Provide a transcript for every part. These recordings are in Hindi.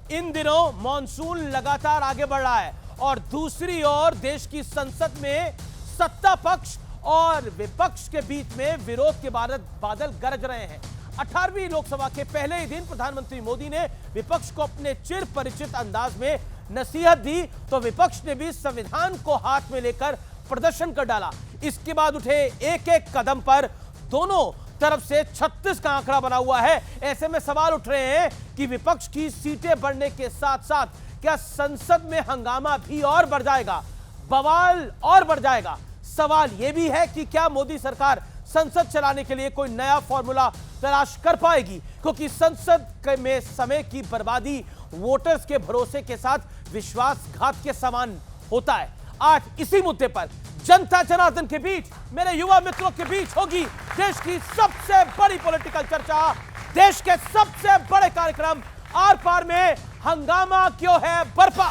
इन दिनों मॉनसून लगातार आगे बढ़ रहा है और दूसरी ओर देश की संसद में सत्ता पक्ष और विपक्ष के बीच में विरोध के बादल गरज रहे हैं। 18वीं लोकसभा के पहले ही दिन प्रधानमंत्री मोदी ने विपक्ष को अपने चिर परिचित अंदाज में नसीहत दी तो विपक्ष ने भी संविधान को हाथ में लेकर प्रदर्शन कर डाला। इसके बाद उठे एक एक कदम पर दोनों तरफ से 36 का आंकड़ा बना हुआ है। ऐसे में सवाल उठ रहे हैं कि विपक्ष की सीटें बढ़ने के साथ साथ क्या संसद में हंगामा भी और बढ़ जाएगा, बवाल और बढ़ जाएगा। सवाल यह भी है कि क्या मोदी सरकार संसद चलाने के लिए कोई नया फॉर्मूला तलाश कर पाएगी, क्योंकि संसद में समय की बर्बादी वोटर्स के भरोसे के साथ विश्वासघात के समान होता है। आज इसी मुद्दे पर जनता जनार्दन के बीच, मेरे युवा मित्रों के बीच होगी देश की सबसे बड़ी पॉलिटिकल चर्चा, देश के सबसे बड़े कार्यक्रम आर पार में हंगामा क्यों है बर्पा।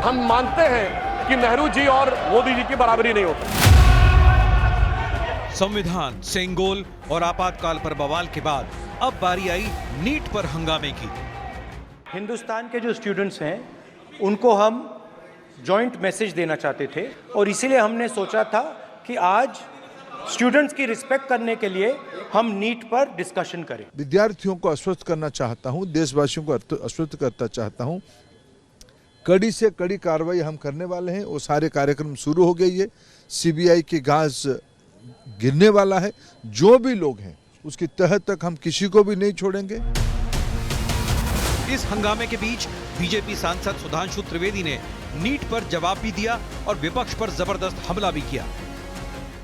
हम मानते हैं कि नेहरू जी और मोदी जी की बराबरी नहीं होती। संविधान, सेंगोल और आपातकाल पर बवाल के बाद अब बारी आई नीट पर हंगामे की। हिंदुस्तान के जो स्टूडेंट्स हैं उनको हम जॉइंट मैसेज देना चाहते थे और इसीलिए हमने सोचा था कि आज स्टूडेंट्स की रिस्पेक्ट करने के लिए हम नीट पर डिस्कशन करें। विद्यार्थियों को आश्वस्त करना चाहता हूं, देशवासियों को आश्वस्त करना चाहता हूं, कड़ी से कड़ी कार्रवाई हम करने वाले हैं। वो सारे कार्यक्रम शुरू हो गई है, सीबीआई की घास गिरने वाला है। जो भी लोग हैं उसकी तह तक हम किसी को भी नहीं छोड़ेंगे। इस हंगामे के बीच बीजेपी सांसद सुधांशु त्रिवेदी ने नीट पर जवाब भी दिया और विपक्ष पर जबरदस्त हमला भी किया।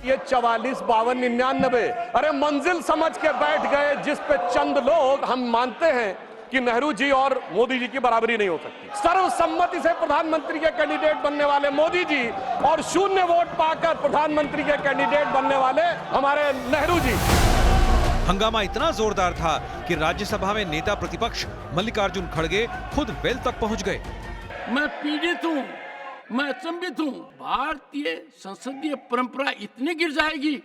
ये 44, 52, 99 अरे मंजिल समझ के बैठ गए जिस पे चंद लोग। हम मानते हैं कि नेहरू जी और मोदी जी की बराबरी नहीं हो सकती। सर्वसम्मति से प्रधानमंत्री के कैंडिडेट बनने वाले मोदी जी और शून्य वोट पाकर प्रधानमंत्री के कैंडिडेट बनने वाले हमारे नेहरू जी। हंगामा इतना जोरदार था कि राज्यसभा में नेता प्रतिपक्ष मल्लिकार्जुन खड़गे खुद वेल तक पहुंच गए। मैं पीड़ित हूं, मैं अचंभित हूं। भारतीय संसदीय परंपरा इतनी गिर जाएगी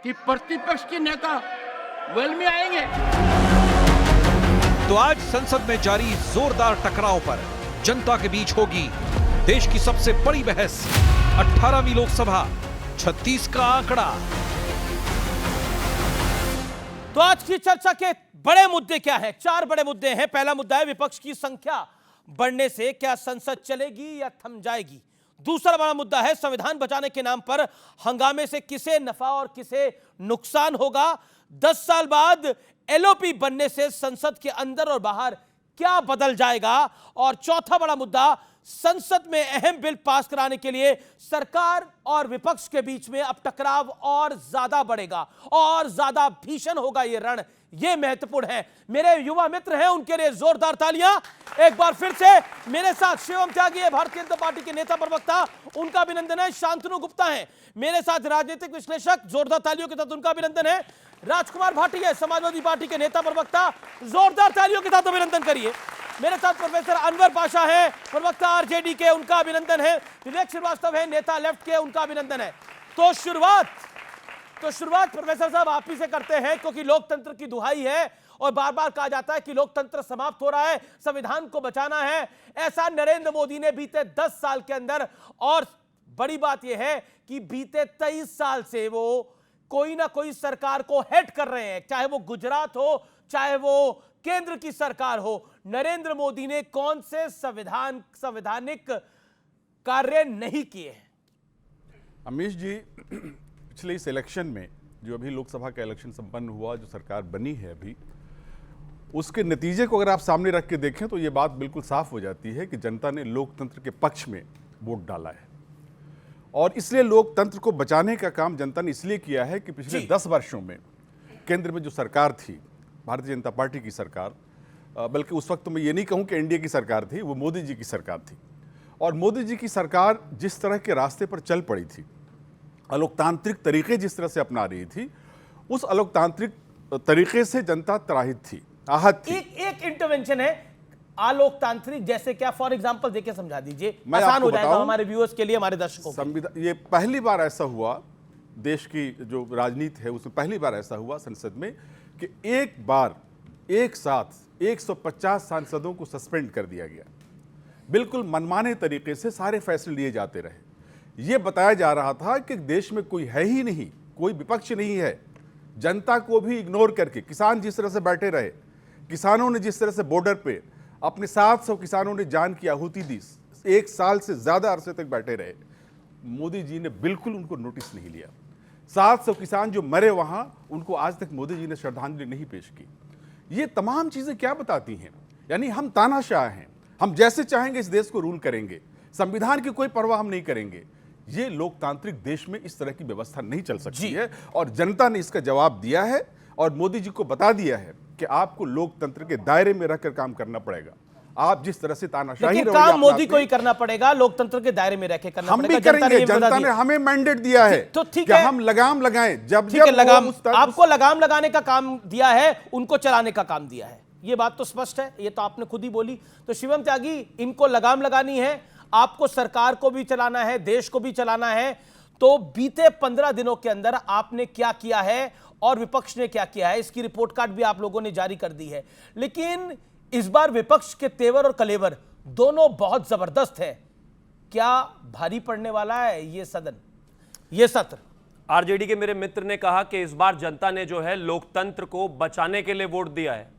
कि प्रतिपक्ष के नेता वेल में आएंगे। तो आज संसद में जारी जोरदार टकराव पर जनता के बीच होगी देश की सबसे बड़ी बहस। 18वीं लोकसभा, 36 का आंकड़ा। तो आज की चर्चा के बड़े मुद्दे क्या है? 4 बड़े मुद्दे हैं। पहला मुद्दा है विपक्ष की संख्या बढ़ने से क्या संसद चलेगी या थम जाएगी। दूसरा बड़ा मुद्दा है संविधान बचाने के नाम पर हंगामे से किसे नफा और किसे नुकसान होगा। 10 साल बाद एलओपी बनने से संसद के अंदर और बाहर क्या बदल जाएगा। और चौथा बड़ा मुद्दा संसद में अहम बिल पास कराने के लिए सरकार और विपक्ष के बीच में अब टकराव और ज्यादा बढ़ेगा और ज्यादा भीषण होगा ये रण। ये महत्वपूर्ण है। मेरे युवा मित्र हैं, उनके लिए जोरदार तालियां एक बार फिर से। मेरे साथ शिवम त्यागी है, भारतीय जनता पार्टी के नेता प्रवक्ता, उनका अभिनंदन है। शांतनु गुप्ता है मेरे साथ, राजनीतिक विश्लेषक, जोरदार तालियों के साथ उनका अभिनंदन है। राजकुमार भाटिया है, समाजवादी पार्टी के नेता प्रवक्ता, जोरदार तालियों के साथ अभिनंदन करिए। मेरे साथ प्रोफेसर अनवर पाशा है, प्रवक्ता आरजेडी के, उनका अभिनंदन है। विवेक श्रीवास्तव है, नेता लेफ्ट के, उनका अभिनंदन है। तो शुरुआत प्रोफेसर साहब आप ही से करते हैं, क्योंकि लोकतंत्र की दुहाई है और बार बार कहा जाता है कि लोकतंत्र समाप्त हो रहा है, संविधान को बचाना है। ऐसा नरेंद्र मोदी ने बीते 10 साल के अंदर, और बड़ी बात यह है कि बीते 23 साल से वो कोई ना कोई सरकार को हेड कर रहे हैं, चाहे वो गुजरात हो, चाहे वो केंद्र की सरकार हो। नरेंद्र मोदी ने कौन से संवैधानिक कार्य नहीं किए हैं? अमीश जी, पिछले इस इलेक्शन में जो अभी लोकसभा का इलेक्शन संपन्न हुआ, जो सरकार बनी है अभी, उसके नतीजे को अगर आप सामने रख के देखें तो ये बात बिल्कुल साफ हो जाती है कि जनता ने लोकतंत्र के पक्ष में वोट डाला है। और इसलिए लोकतंत्र को बचाने का काम जनता ने इसलिए किया है कि पिछले 10 वर्षों में केंद्र में जो सरकार थी, भारतीय जनता पार्टी की सरकार, बल्कि उस वक्त तो मैं ये नहीं कहूँ कि एनडीए की सरकार थी, वो मोदी जी की सरकार थी। और मोदी जी की सरकार जिस तरह के रास्ते पर चल पड़ी थी, अलोकतांत्रिक तरीके जिस तरह से अपना रही थी, उस अलोकतांत्रिक तरीके से जनता त्राहित थी, आहत थी। एक इंटरवेंशन है अलोकतांत्रिक, जैसे क्या? फॉर एग्जांपल देके समझा दीजिए, आसान हो जाएगा हमारे व्यूअर्स के लिए, हमारे दर्शकों के लिए। ये पहली बार ऐसा हुआ, देश की जो राजनीति है उसमें पहली बार ऐसा हुआ संसद में कि एक बार एक साथ 150 सांसदों को सस्पेंड कर दिया गया। बिल्कुल मनमाने तरीके से सारे फैसले लिए जाते रहे। यह बताया जा रहा था कि देश में कोई है ही नहीं, कोई विपक्ष नहीं है। जनता को भी इग्नोर करके किसान जिस तरह से बैठे रहे, किसानों ने जिस तरह से बॉर्डर पे अपने 700 किसानों ने जान की आहुति दी, 1 साल से ज्यादा अरसे तक बैठे रहे, मोदी जी ने बिल्कुल उनको नोटिस नहीं लिया। 700 किसान जो मरे वहां, उनको आज तक मोदी जी ने श्रद्धांजलि नहीं पेश की। ये तमाम चीजें क्या बताती हैं? यानी हम तानाशाह हैं, हम जैसे चाहेंगे इस देश को रूल करेंगे, संविधान की कोई परवाह हम नहीं करेंगे। ये लोकतांत्रिक देश में इस तरह की व्यवस्था नहीं चल सकती है, और जनता ने इसका जवाब दिया है और मोदी जी को बता दिया है कि आपको लोकतंत्र के दायरे में रहकर काम करना पड़ेगा। आप जिस तरह से तानाशाही लेकिन रवैया काम मोदी अपनाते को ही हैं, करना पड़ेगा, लोकतंत्र के दायरे में रहकर करना हम भी पड़ेगा। करेंगे। ये बता जनता दी। ने हमें मैंडेट दिया है तो ठीक कि है, हम लगाम लगाएं। जब ठीक है, जब लगाम, वो आपको लगाम लगाने का काम दिया है, उनको चलाने का काम दिया है, ये बात तो स्पष्ट है, ये तो आपने खुद ही बोली। तो शिवम त्यागी, इनको लगाम लगानी है, आपको सरकार को भी चलाना है, देश को भी चलाना है। तो बीते 15 दिनों के अंदर आपने क्या किया है और विपक्ष ने क्या किया है, इसकी रिपोर्ट कार्ड भी आप लोगों ने जारी कर दी है। लेकिन इस बार विपक्ष के तेवर और कलेवर दोनों बहुत जबरदस्त है। क्या भारी पड़ने वाला है ये सदन, ये सत्र? आरजेडी के मेरे मित्र ने कहा कि इस बार जनता ने जो है लोकतंत्र को बचाने के लिए वोट दिया है,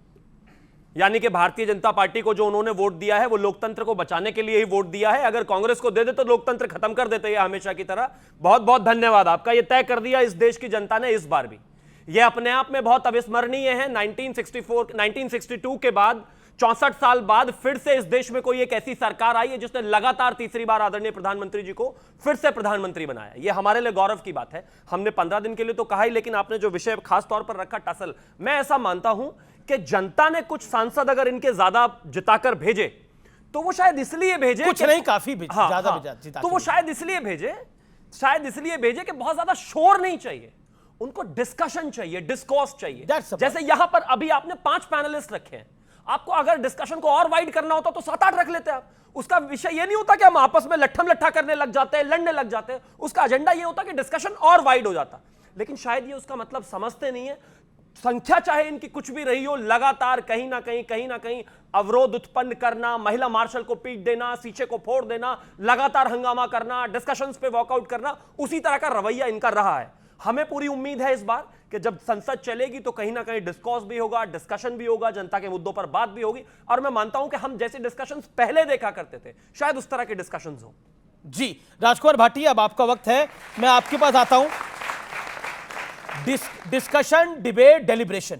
यानी कि भारतीय जनता पार्टी को जो उन्होंने वोट दिया है वो लोकतंत्र को बचाने के लिए ही वोट दिया है। अगर कांग्रेस को दे दे तो लोकतंत्र खत्म कर देते हैं हमेशा की तरह। बहुत बहुत धन्यवाद आपका, ये तय कर दिया इस देश की जनता ने इस बार भी। यह अपने आप में बहुत अविस्मरणीय है। 1962 के बाद 64 साल बाद फिर से इस देश में कोई एक ऐसी सरकार आई है जिसने लगातार तीसरी बार आदरणीय प्रधानमंत्री जी को फिर से प्रधानमंत्री बनाया। यह हमारे लिए गौरव की बात है। हमने 15 दिन के लिए तो कहा ही, लेकिन आपने जो विषय खास तौर पर रखा टसल, मैं ऐसा मानता हूं कि जनता ने कुछ सांसद अगर इनके ज्यादा जिताकर भेजे तो वो शायद इसलिए भेजे, कुछ नहीं, काफी ज्यादा हाँ, तो वो शायद इसलिए भेजे कि बहुत ज्यादा शोर नहीं चाहिए, उनको डिस्कशन चाहिए, डिस्कोर्स चाहिए। जैसे यहां पर अभी आपने 5 पैनलिस्ट रखे हैं, आपको अगर डिस्कशन को और वाइड करना होता तो 7-8 रख लेते आप। उसका विषय ये नहीं होता कि हम आपस में लट्ठम लट्ठा करने लग जाते हैं, लड़ने लग जाते हैं। उसका एजेंडा ये होता कि डिस्कशन और वाइड हो जाता। लेकिन शायद ये उसका मतलब समझते नहीं है। संख्या चाहे इनकी कुछ भी रही हो, लगातार कहीं ना कहीं अवरोध उत्पन्न करना, महिला मार्शल को पीट देना, शीशे को फोड़ देना, लगातार हंगामा करना, डिस्कशंस पे वॉकआउट करना, उसी तरह का रवैया इनका रहा है। हमें पूरी उम्मीद है इस बार कि जब संसद चलेगी तो कहीं ना कहीं डिस्कोर्स भी होगा, डिस्कशन भी होगा, जनता के मुद्दों पर बात भी होगी। और मैं मानता हूं कि हम जैसे डिस्कशंस पहले देखा करते थे, शायद उस तरह के डिस्कशंस हो। जी राजकुमार भाटी, अब आपका वक्त है, मैं आपके पास आता हूं। डिस्कशन, डिबेट, डेलिब्रेशन,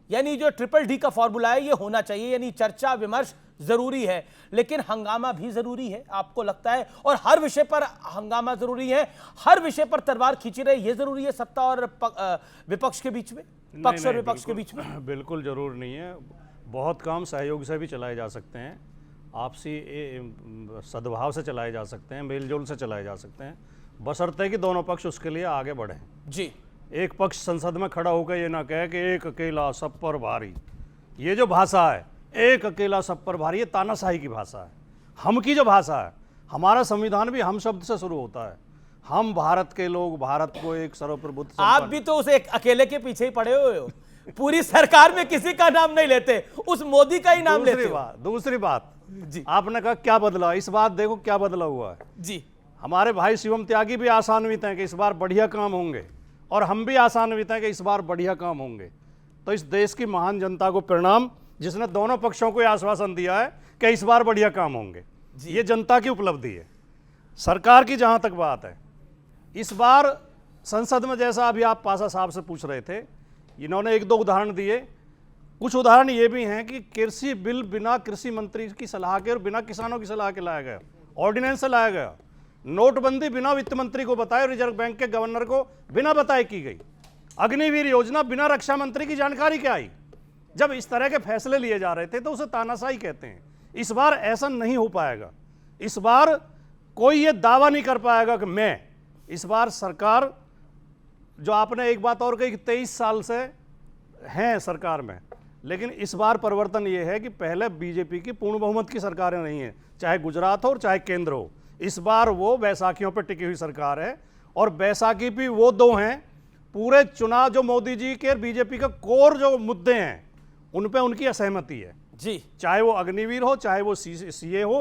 यानी जो ट्रिपल डी का फॉर्मूला है ये होना चाहिए। यानी चर्चा विमर्श जरूरी है, लेकिन हंगामा भी जरूरी है, आपको लगता है? और हर विषय पर हंगामा जरूरी है, हर विषय पर तलवार खींची रहे ये जरूरी है सत्ता और विपक्ष के बीच में, पक्ष और विपक्ष के बीच में? बिल्कुल जरूर नहीं है। बहुत काम सहयोग से भी चलाए जा सकते हैं, आपसी सद्भाव से चलाए जा सकते हैं, मेलजोल से चलाए जा सकते हैं, बशर्ते कि दोनों पक्ष उसके लिए आगे बढ़ें। जी, एक पक्ष संसद में खड़ा होकर ये ना कहे कि एक अकेला सब पर भारी। ये जो भाषा है, एक अकेला सब पर भारी, ये तानाशाही की भाषा है। हम की जो भाषा है, हमारा संविधान भी हम शब्द से शुरू होता है। हम भारत के लोग, भारत को एक सर्वप्रभुत्व, आप भी तो उस एक अकेले के पीछे ही पड़े हुए हो, पूरी सरकार में किसी का नाम नहीं लेते, उस मोदी का ही नाम लेते हो। दूसरी बात जी, आपने कहा क्या बदला, इस बात देखो क्या बदला हुआ है जी। हमारे भाई शिवम त्यागी भी आशान्वित हैं कि इस बार बढ़िया काम होंगे, और हम भी आशान्वित हैं कि इस बार बढ़िया काम होंगे। तो इस देश की महान जनता को प्रणाम, जिसने दोनों पक्षों को आश्वासन दिया है कि इस बार बढ़िया काम होंगे। ये जनता की उपलब्धि है। सरकार की जहां तक बात है, इस बार संसद में, जैसा अभी आप पासा साहब से पूछ रहे थे, इन्होंने 1-2 उदाहरण दिए। कुछ उदाहरण ये भी हैं कि कृषि बिल बिना कृषि मंत्री की सलाह के और बिना किसानों की सलाह के लाया गया, ऑर्डिनेंस से लाया गया। नोटबंदी बिना वित्त मंत्री को बताए, रिजर्व बैंक के गवर्नर को बिना बताए की गई। अग्निवीर योजना बिना रक्षा मंत्री की जानकारी के आई। जब इस तरह के फैसले लिए जा रहे थे तो उसे तानाशाही कहते हैं। इस बार ऐसा नहीं हो पाएगा। इस बार कोई ये दावा नहीं कर पाएगा कि मैं, इस बार सरकार, जो आपने एक बात और कही कि 23 साल से हैं सरकार में, लेकिन इस बार परिवर्तन ये है कि पहले बीजेपी की पूर्ण बहुमत की सरकारें नहीं हैं, चाहे गुजरात हो और चाहे केंद्र हो। इस बार वो बैसाखियों पर टिकी हुई सरकार है, और बैसाखी भी वो 2 हैं। पूरे चुनाव जो मोदी जी के बीजेपी के कोर जो मुद्दे हैं उन पे उनकी असहमति है जी। चाहे वो अग्निवीर हो, चाहे वो सीए हो,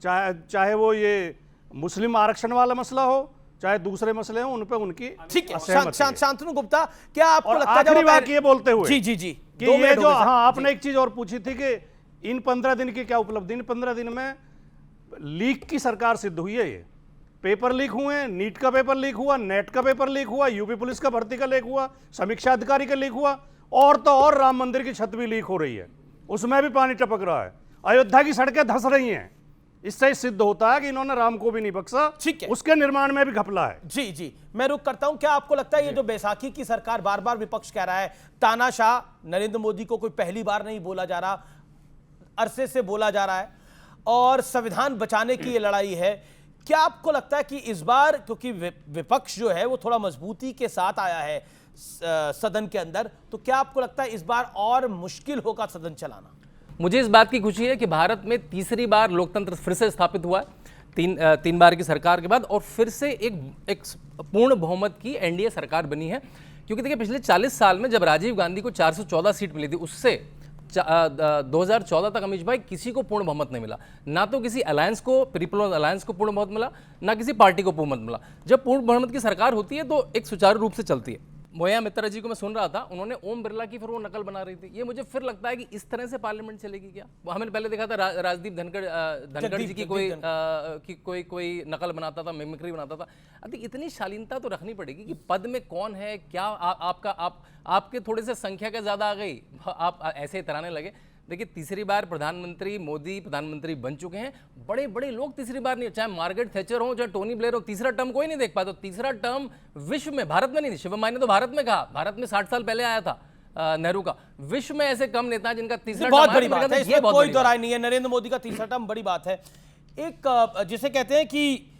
चाहे वो ये मुस्लिम आरक्षण वाला मसला हो, चाहे दूसरे मसले हो, उन पे उनकी ठीक है। असहमति है। शांतनु गुप्ता, क्या आपको और लगता है आखिरी बात ये बोलते हुए जी जी जी कि 2 ये मिनट हो जो गए साहब। हाँ आपने एक चीज और पूछी थी कि इन 15 दिन की क्या उपलब्धि, इन 15 दिन में लीक की सरकार सिद्ध हुई है। ये पेपर लीक हुए हैं, नीट का पेपर लीक हुआ, नेट का पेपर लीक हुआ, यूपी पुलिस का भर्ती का लीक हुआ, समीक्षा अधिकारी का लीक हुआ, और तो और राम मंदिर की छत भी लीक हो रही है, उसमें भी पानी टपक रहा है, अयोध्या की सड़कें धंस रही हैं। इससे सिद्ध होता है कि इन्होंने राम को भी नहीं बख्शा, ठीक है, उसके निर्माण में भी घपला है। जी जी, मैं रुक करता हूं। क्या आपको लगता है ये जो बैसाखी की सरकार, बार बार विपक्ष कह रहा है तानाशाह नरेंद्र मोदी को कोई पहली बार नहीं बोला जा रहा, अरसे से बोला जा रहा है, और संविधान बचाने की ये लड़ाई है, क्या आपको लगता है कि इस बार, क्योंकि विपक्ष जो है वो थोड़ा मजबूती के साथ आया है सदन के अंदर, तो क्या आपको लगता है इस बार और मुश्किल होगा सदन चलाना? मुझे इस बात की खुशी है कि भारत में तीसरी बार लोकतंत्र फिर से स्थापित हुआ है, तीन बार की सरकार के बाद, और फिर से एक पूर्ण बहुमत की एनडीए सरकार बनी है। क्योंकि देखिए पिछले 40 साल में जब राजीव गांधी को 414 सीट मिली थी, उससे 2014 तक अमीश भाई किसी को पूर्ण बहुमत नहीं मिला, ना तो किसी अलायंस को, पीपल्स अलायंस को पूर्ण बहुमत मिला, ना किसी पार्टी को पूर्ण बहुमत मिला। जब पूर्ण बहुमत की सरकार होती है तो एक सुचारू रूप से चलती है। मोया मित्रा जी को मैं सुन रहा था, उन्होंने ओम बिरला की फिर वो नकल बना रही थी। ये मुझे फिर लगता है कि इस तरह से पार्लियामेंट चलेगी क्या? वो हमने पहले देखा था राजदीप धनखड़ जी की कोई नकल बनाता था, मिमिक्री बनाता था। अभी इतनी शालीनता तो रखनी पड़ेगी कि पद में कौन है क्या, आपके थोड़े से संख्या का ज्यादा आ गई, आप ऐसे इतराने लगे। देखिए तीसरी बार प्रधानमंत्री मोदी प्रधानमंत्री बन चुके हैं, बड़े बड़े लोग तीसरी बार नहीं, चाहे मार्गरेट थैचर हो, चाहे टोनी ब्लेयर हो, तीसरा टर्म कोई नहीं देख पाता। तो तीसरा टर्म विश्व में, भारत में नहीं, शिवम माई ने तो भारत में कहा, भारत में 60 साल पहले आया था नेहरू का, विश्व में ऐसे कम नेता जिनका तीसरा बहुत टर्म बड़ी बात है, इसमें कोई दो राय नहीं है। नरेंद्र मोदी का तीसरा टर्म बड़ी बात है। एक जिसे कहते हैं कि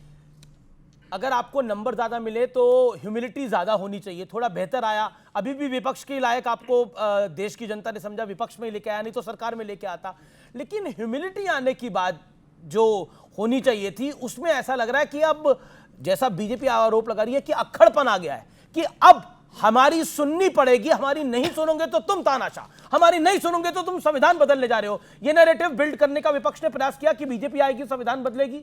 अगर आपको नंबर ज्यादा मिले तो ह्यूमिलिटी ज्यादा होनी चाहिए, थोड़ा बेहतर आया, अभी भी विपक्ष के लायक आपको देश की जनता ने समझा, विपक्ष में लेके आया, नहीं तो सरकार में लेके आता। लेकिन ह्यूमिलिटी आने की बात जो होनी चाहिए थी, उसमें ऐसा लग रहा है कि अब जैसा बीजेपी आरोप लगा रही है कि अक्खड़पन आ गया है कि अब हमारी सुननी पड़ेगी, हमारी नहीं सुनोगे तो तुम तानाशाह, हमारी नहीं सुनोगे तो तुम संविधान बदलने जा रहे हो। यह नैरेटिव बिल्ड करने का विपक्ष ने प्रयास किया कि बीजेपी आएगी संविधान बदलेगी,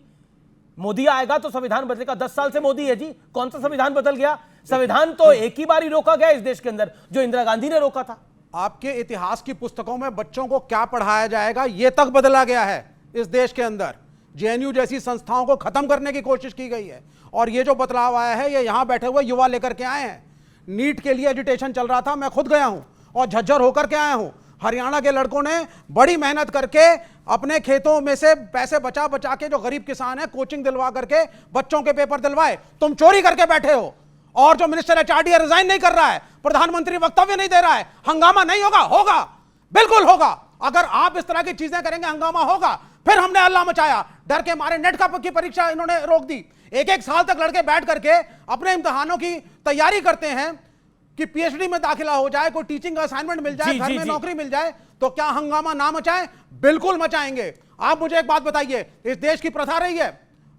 मोदी आएगा तो संविधान बदलेगा। 10 साल से मोदी है जी, कौन सा संविधान बदल गया? संविधान तो एक ही बार ही रोका गया इस देश के अंदर, जो इंदिरा गांधी ने रोका था। आपके इतिहास की पुस्तकों में बच्चों को क्या पढ़ाया जाएगा, यह तक बदला गया है इस देश के अंदर। जेएनयू जैसी संस्थाओं को खत्म करने की कोशिश की गई है, और ये जो बदलाव आया है ये यहां बैठे हुए युवा लेकर के आए हैं। नीट के लिए एजिटेशन चल रहा था, मैं खुद गया हूं और झज्जर होकर के आया हूं। हरियाणा के लड़कों ने बड़ी मेहनत करके अपने खेतों में से पैसे बचा बचा के, जो गरीब किसान है, कोचिंग दिलवा करके बच्चों के पेपर दिलवाए। तुम चोरी करके बैठे हो, और जो मिनिस्टर एचआरडी रिजाइन नहीं कर रहा है, प्रधानमंत्री वक्तव्य नहीं दे रहा है। हंगामा नहीं होगा? होगा, बिल्कुल होगा। अगर आप इस तरह की चीजें करेंगे हंगामा होगा। फिर हमने हल्ला मचाया, डर के मारे नेट की परीक्षा इन्होंने रोक दी। एक साल तक लड़के बैठ करके अपने इम्तिहानों की तैयारी करते हैं कि पीएचडी में दाखिला हो जाए, कोई टीचिंग असाइनमेंट मिल जाए, घर में नौकरी मिल जाए। तो क्या हंगामा ना मचाएं? बिल्कुल मचाएंगे। आप मुझे एक बात बताइए, इस देश की प्रथा रही है,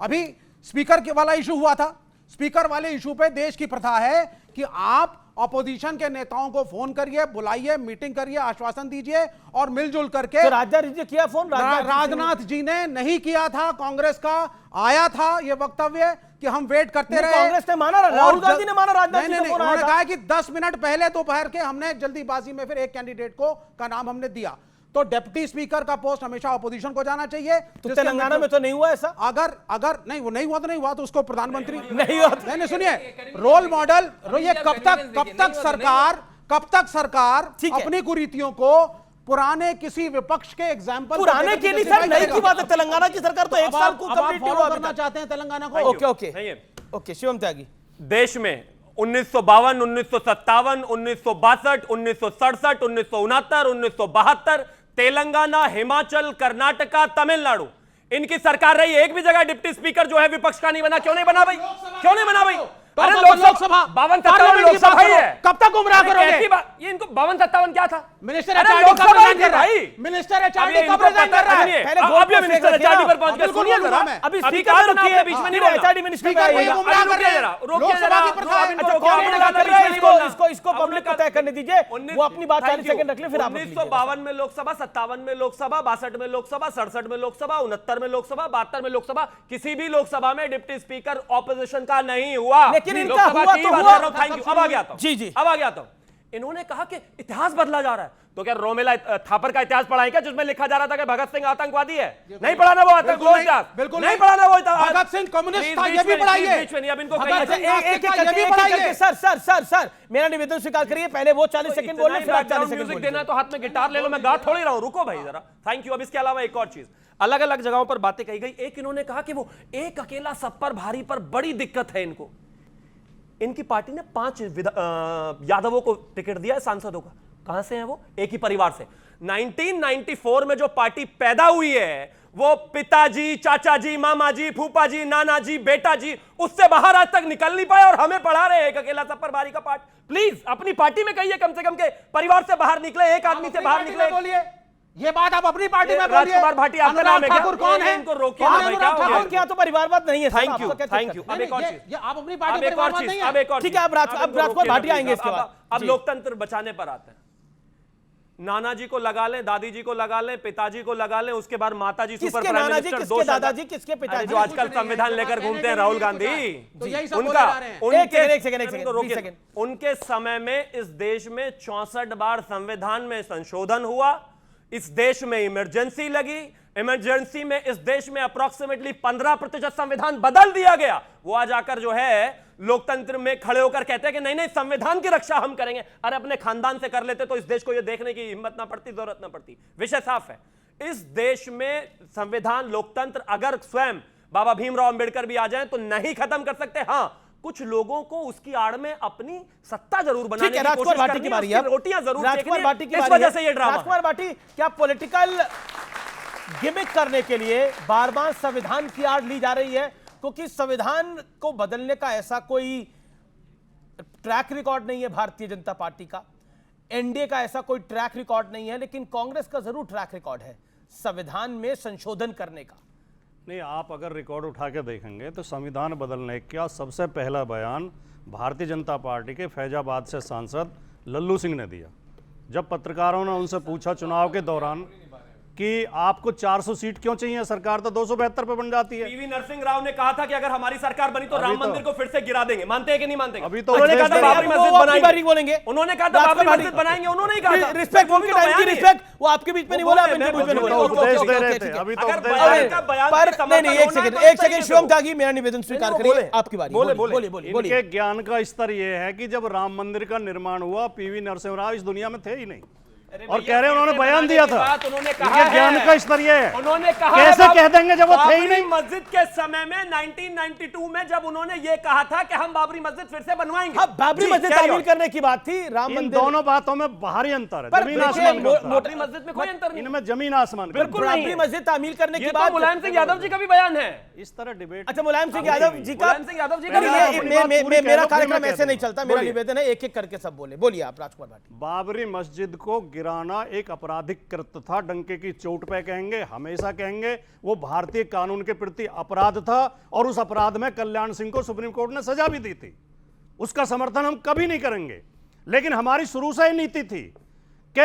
अभी स्पीकर के वाला इशू हुआ था, स्पीकर वाले इशू पे देश की प्रथा है कि आप अपोजिशन के नेताओं को फोन करिए, बुलाइए, मीटिंग करिए, आश्वासन दीजिए और मिलजुल करके। तो राजनाथ जी ने किया फोन? राजनाथ जी ने नहीं किया था, कांग्रेस का आया था ये वक्तव्य कि हम वेट करते रहे। कांग्रेस ने माना, राहुल गांधी ने माना राजनाथ जी का फोन आया था। उन्होंने कहा कि 10 मिनट पहले दोपहर के हमने जल्दीबाजी में फिर एक कैंडिडेट का नाम हमने दिया। तो डिप्टी स्पीकर का पोस्ट हमेशा अपोजिशन को जाना चाहिए। तो तेलंगाना में तो नहीं हुआ ऐसा? अगर नहीं, वो नहीं हुआ तो नहीं हुआ, तो उसको प्रधानमंत्री नहीं हुआ। नहीं, सुनिए, रोल मॉडल, ये कब तक सरकार अपनी कुरीतियों को पुराने किसी विपक्ष के एग्जाम्पल, पुराने के लिए सर नई की बात है। तेलंगाना की सरकार तो 1 साल को कंप्लीट हुआ करना चाहते हैं तेलंगाना को। ओके शिवम त्यागी। देश में 1952, 1957, 1962, 1967, 1969, 1972 तेलंगाना, हिमाचल, कर्नाटका, तमिलनाडु, इनकी सरकार रही। एक भी जगह डिप्टी स्पीकर जो है विपक्ष का नहीं बना। क्यों नहीं बना भाई? क्यों नहीं बना भाई? अरे लोकसभा 52-57 लोकसभा ही है। कब तक गुमराह करोगे? ये इनको 52-57 क्या था? मिनिस्टर अरे एचआरडी कब लोकसभा रिजाइन ही कर रहा है? भाई। मिनिस्टर अभी एचआरडी इनको कब रिजाइन पता कर रहा है? नहीं है। पहले अब ये मिनिस्टर एचआरडी पर पहुंच गए, बिल्कुल सुनिए बोल जरा। रहा मैं। अभी अभी स्पीकर कहा ने ना रुकिए, आपने बीच में नहीं फिर बोलना। एचआरडी मिनिस्टर स्पीकर में ये आइएगा। गुमराह कर रहे हैं। रोकिए लोकसभा जरा, की प्रसाद इनको अच्छा, रोकिए, कौन आपने लगा कहा कर रहा है? बीच में नहीं बोलना। इसको पब्लिक को तय करने दीजिए। वो अपनी बात 40 सेकंड रख ले, फिर आप रख लीजिए। 1952 में लोकसभा, 57 में लोकसभा, 62 में लोकसभा, 67 में लोकसभा, 69 में लोकसभा, 72 में लोकसभा, किसी भी लोकसभा में डिप्टी स्पीकर ऑपोजिशन का नहीं हुआ। लेकिन इनका लोकसभा हुआ की तो बात हुआ। कर रहा हूं, थैंक यू। अब आ गया था, जी, जी। अब आ गया था। इन्होंने कहा कि इतिहास बदला जा रहा है, तो क्या रोमेला थापर का इतिहास पढ़ा है क्या, जिसमें लिखा जा रहा था कि भगत सिंह आतंकवादी है? नहीं पढ़ाना वो इतिहास, बिल्कुल नहीं पढ़ाना वो इतिहास। भगत सिंह कम्युनिस्ट प्लीज, था, बीच ये भी में नहीं, पढ़ाइए। बीच में नहीं, अब इनको भगत कहिए। सिंह एक करके सर मेरा निवेदन स्वीकार करिए। पहले वो 40 सेकंड बोल रहे हैं, फिर आप 40 सेकंड म्यूजिक बोलिए। देना है तो हाथ में गिटार ले लो, मैं गा थोड़ी रहा हूं, रुको भाई जरा। Thank you. अब इसके अलावा एक और चीज, अलग अलग जगहों पर बातें कही गई। एक इन्होंने कहा कि वो एक अकेला सब पर भारी पर बड़ी दिक्कत है इनको। इनकी पार्टी ने 5 यादवों को टिकट दिया है सांसदों का। कहां से हैं वो? एक ही परिवार से। 1994 में जो पार्टी पैदा हुई है, वो पिताजी, चाचा जी, मामा जी, फूफा जी, नाना जी, बेटा जी, उससे बाहर आज तक निकल नहीं पाए और हमें पढ़ा रहे हैं एक अकेला सब पर भारी का पार्ट। प्लीज अपनी पार्टी में कहिए कम से कम के परिवार से बाहर निकले, एक आदमी से बाहर निकले। बोलिए, ये बात आप अपनी पार्टी में बोलिए। राजकुमार भाटी आपका नाम है क्या? ठाकुर कौन है? इनको रोकिए कौन ना है भाई, क्या हो गया? क्या तो परिवारवाद नहीं है। Thank you, thank you. अब एक और चीज, ये आप अपनी पार्टी अब एक और परिवारवाद चीज, नहीं अब है। एक और ठीक चीज। है, अब राजकुमार भाटी आएंगे इसके बाद। अब जी। लोकतंत्र बचाने पर आते हैं। नाना जी को लगा लें, दादी जी को लगा लें, पिताजी को लगा लें, उसके बाद माता जी सुपर किसके प्राइम नाना जी, मिनिस्टर, किसके दादाजी, किसके पिताजी? जो आजकल संविधान लेकर घूमते हैं राहुल गांधी, तो यही सब बोले उनका जा रहे हैं। एक सेकंड। उनके समय में इस देश में 64 बार संविधान में संशोधन हुआ। इस देश में इमरजेंसी लगी। इमरजेंसी में इस देश में अप्रोक्सीमेटली 15% संविधान बदल दिया गया। वो आज आकर जो है लोकतंत्र में खड़े होकर कहते हैं कि नहीं नहीं संविधान की रक्षा हम करेंगे। अरे अपने खानदान से कर लेते तो इस देश को ये देखने की हिम्मत ना पड़ती, जरूरत ना पड़ती। विषय साफ है। इस देश में संविधान, लोकतंत्र अगर स्वयं बाबा भीमराव अंबेडकर भी आ जाएं तो नहीं खत्म कर सकते। हां, कुछ लोगों को उसकी आड़ में अपनी सत्ता जरूर बनाने की कोशिश करनी है, उसकी रोटियां जरूर राजकुमार भाटी की इस वजह से ये ड्रामा। राजकुमार भाटी, क्या पॉलिटिकल गिमिक करने के लिए बार बार संविधान की आड़ ली जा रही है? क्योंकि संविधान को बदलने का ऐसा कोई ट्रैक रिकॉर्ड नहीं है भारतीय जनता पार्टी का, एनडीए का ऐसा कोई ट्रैक रिकॉर्ड नहीं है, लेकिन कांग्रेस का जरूर ट्रैक रिकॉर्ड है संविधान में संशोधन करने का। नहीं, आप अगर रिकॉर्ड उठा के देखेंगे तो संविधान बदलने का सबसे पहला बयान भारतीय जनता पार्टी के फैजाबाद से सांसद लल्लू सिंह ने दिया। जब पत्रकारों ने उनसे पूछा चुनाव के दौरान कि आपको 400 सीट क्यों चाहिए, सरकार तो 272 पे बन जाती है। पीवी नरसिंह राव ने कहा था कि अगर हमारी सरकार बनी तो राम मंदिर को फिर से गिरा देंगे। मानते हैं कि नहीं मानते? अभी तो उन्होंने कहा था बाबरी मस्जिद बनाएंगे, बोलेंगे। उन्होंने कहा था बाबरी मस्जिद बनाएंगे, उन्होंने ही कहा था। रिस्पेक्ट, उनके टाइम की रिस्पेक्ट, वो आपके बीच में नहीं बोला, इनके बीच में नहीं बोला। उपदेश दे रहे थे, अभी तो नहीं, एक सेकंड शिवम त्यागी, मेरा निवेदन स्वीकार करिए, आपकी बारी। बोलिए। इनके ज्ञान का स्तर यह है कि जब राम मंदिर का निर्माण हुआ, पीवी नरसिंह राव इस दुनिया में थे ही नहीं, और कह रहे हैं उन्होंने बयान दिया था। उन्होंने कहा ज्ञान का स्तर यह है, उन्होंने कहा कैसे कह देंगे जब वो थे ही नहीं? मस्जिद के समय में 1992 में जब उन्होंने ये कहा था कि हम बाबरी मस्जिद फिर से बनवाएंगे। अब बाबरी मस्जिद तामीर करने की बात थी, राम इन मंदिर, दोनों बातों में बाहरी अंतर है, जमीन देखिए, आसमान का अंतर। बाबरी मस्जिद में कोई अंतर नहीं, इनमें जमीन आसमान का बिल्कुल अंतर। नहीं बाबरी है। मस्जिद तामीर करने ये की तो बात मुलायम सिंह यादव जी का भी बयान है। इस तरह डिबेट। अच्छा, मुलायम सिंह यादव जी का, मुलायम सिंह यादव जी का भी मेरा कार्यक्रम ऐसे नहीं चलता, मेरा निवेदन है एक एक करके सब बोलिए आप राजकुमार भाटी। बाबरी मस्जिद को गिराना एक आपराधिक कृत्य था, डंके की चोट पे कहेंगे, हमेशा कहेंगे। वो भारतीय कानून के प्रति अपराध था और उस अपराध में कल्याण सिंह को सुप्रीम कोर्ट ने सजा भी दी थी। उसका समर्थन हम कभी नहीं करेंगे, लेकिन हमारी शुरू से ही नीति थी कि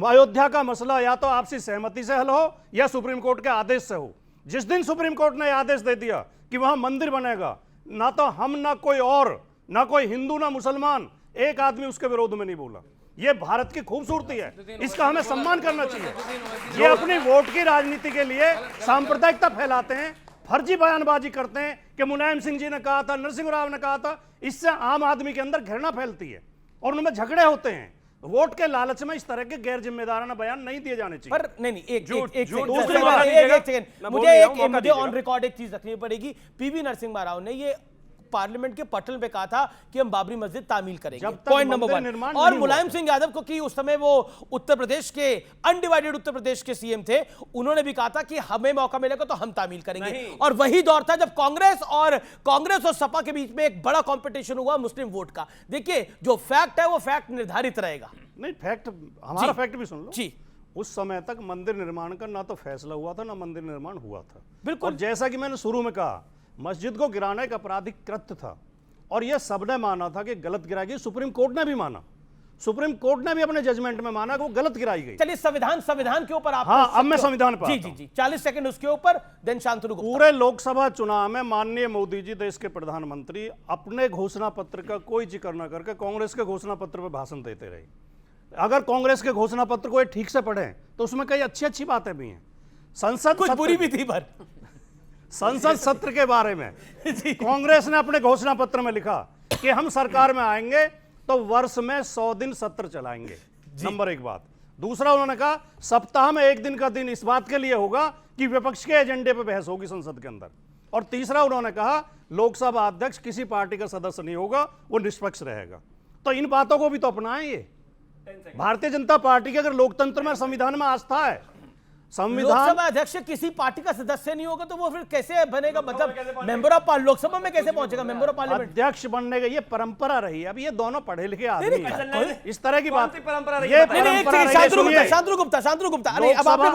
अयोध्या का मसला या तो आपसी सहमति से हल हो या सुप्रीम कोर्ट के आदेश से हो। जिस दिन सुप्रीम कोर्ट ने आदेश दे दिया कि वहां मंदिर बनेगा, ना तो हम, ना कोई और, ना कोई हिंदू, ना मुसलमान, एक आदमी उसके विरोध में नहीं बोला। ये भारत की खूबसूरती है, इसका हमें सम्मान करना चाहिए। ये अपनी वोट की राजनीति के लिए सांप्रदायिकता फैलाते हैं, फर्जी बयानबाजी करते हैं कि मुलायम सिंह जी ने कहा था, नरसिंह राव ने कहा था। इससे आम आदमी के अंदर घृणा फैलती है और उनमें झगड़े होते हैं। वोट के लालच में इस तरह के गैर जिम्मेदाराना बयान नहीं दिए जाने चाहिए। पर नहीं, एक दूसरी बात, मुझे ऑन रिकॉर्ड एक चीज रखनी पड़ेगी। पीवी नरसिम्हा राव ने ये पार्लियामेंट के पटल पे कहा था कि हम बाबरी मस्जिद तामील करेंगे, जब तक पॉइंट नंबर मंदिर 1। निर्माण और नहीं मुलायम हुआ सिंह यादव को कि उस समय वो उत्तर प्रदेश के अनडिवाइडेड उत्तर प्रदेश के सीएम थे, उन्होंने भी कहा था कि हमें मौका मिलेगा तो हम तामील करेंगे। और वही दौर था जब कांग्रेस और सपा के बीच में एक बड़ा कंपटीशन हुआ मुस्लिम वोट का। देखिए जो फैक्ट है वो फैक्ट निर्धारित रहेगा। नहीं, फैक्ट हमारा फैक्ट भी सुन लो जी। उस समय तक मंदिर निर्माण का ना तो फैसला हुआ था ना मंदिर निर्माण हुआ था। बिल्कुल। और जैसा कि मैंने शुरू में कहा, मस्जिद को गिराना एक आपराधिक कृत्य था और यह सबने माना था कि गलत गिराई गई। सुप्रीम कोर्ट ने भी माना, सुप्रीम कोर्ट ने भी अपने जजमेंट में माना कि वो गलत गिराई गई। चलिए संविधान के ऊपर आप, हाँ, अब मैं संविधान पर जी 40 सेकंड उसके ऊपर, देन शांतनु गुप्ता। पूरे लोकसभा चुनाव में माननीय मोदी जी, देश के प्रधानमंत्री, अपने घोषणा पत्र का कोई जिक्र न करके कांग्रेस के घोषणा पत्र पर भाषण देते रहे। अगर कांग्रेस के घोषणा पत्र को ठीक से पढ़ें तो उसमें कई अच्छी अच्छी बातें भी हैं। संसद कुछ बुरी भी थी पर संसद सत्र के बारे में कांग्रेस ने अपने घोषणा पत्र में लिखा कि हम सरकार में आएंगे तो वर्ष में 100 दिन सत्र चलाएंगे। नंबर 1 बात। दूसरा, उन्होंने कहा सप्ताह में 1 दिन का दिन इस बात के लिए होगा कि विपक्ष के एजेंडे पर बहस होगी संसद के अंदर। और तीसरा, उन्होंने कहा लोकसभा अध्यक्ष किसी पार्टी का सदस्य नहीं होगा, वो निष्पक्ष रहेगा। तो इन बातों को भी तो अपनाएं। ये भारतीय जनता पार्टी के अगर लोकतंत्र में, संविधान में आस्था है, संविधान, लोकसभा अध्यक्ष किसी पार्टी का सदस्य नहीं होगा तो वो फिर कैसे बनेगा? मतलब मेंबर ऑफ लोकसभा में कैसे पहुंचेगा? मेंबर ऑफ पार्लियामेंट अध्यक्ष बनने का ये परंपरा रही है। अब ये दोनों पढ़े लिखे आदमी हैं। इस तरह की बात परंपरा रही ये है? शांतनु गुप्ता अरे अब आपने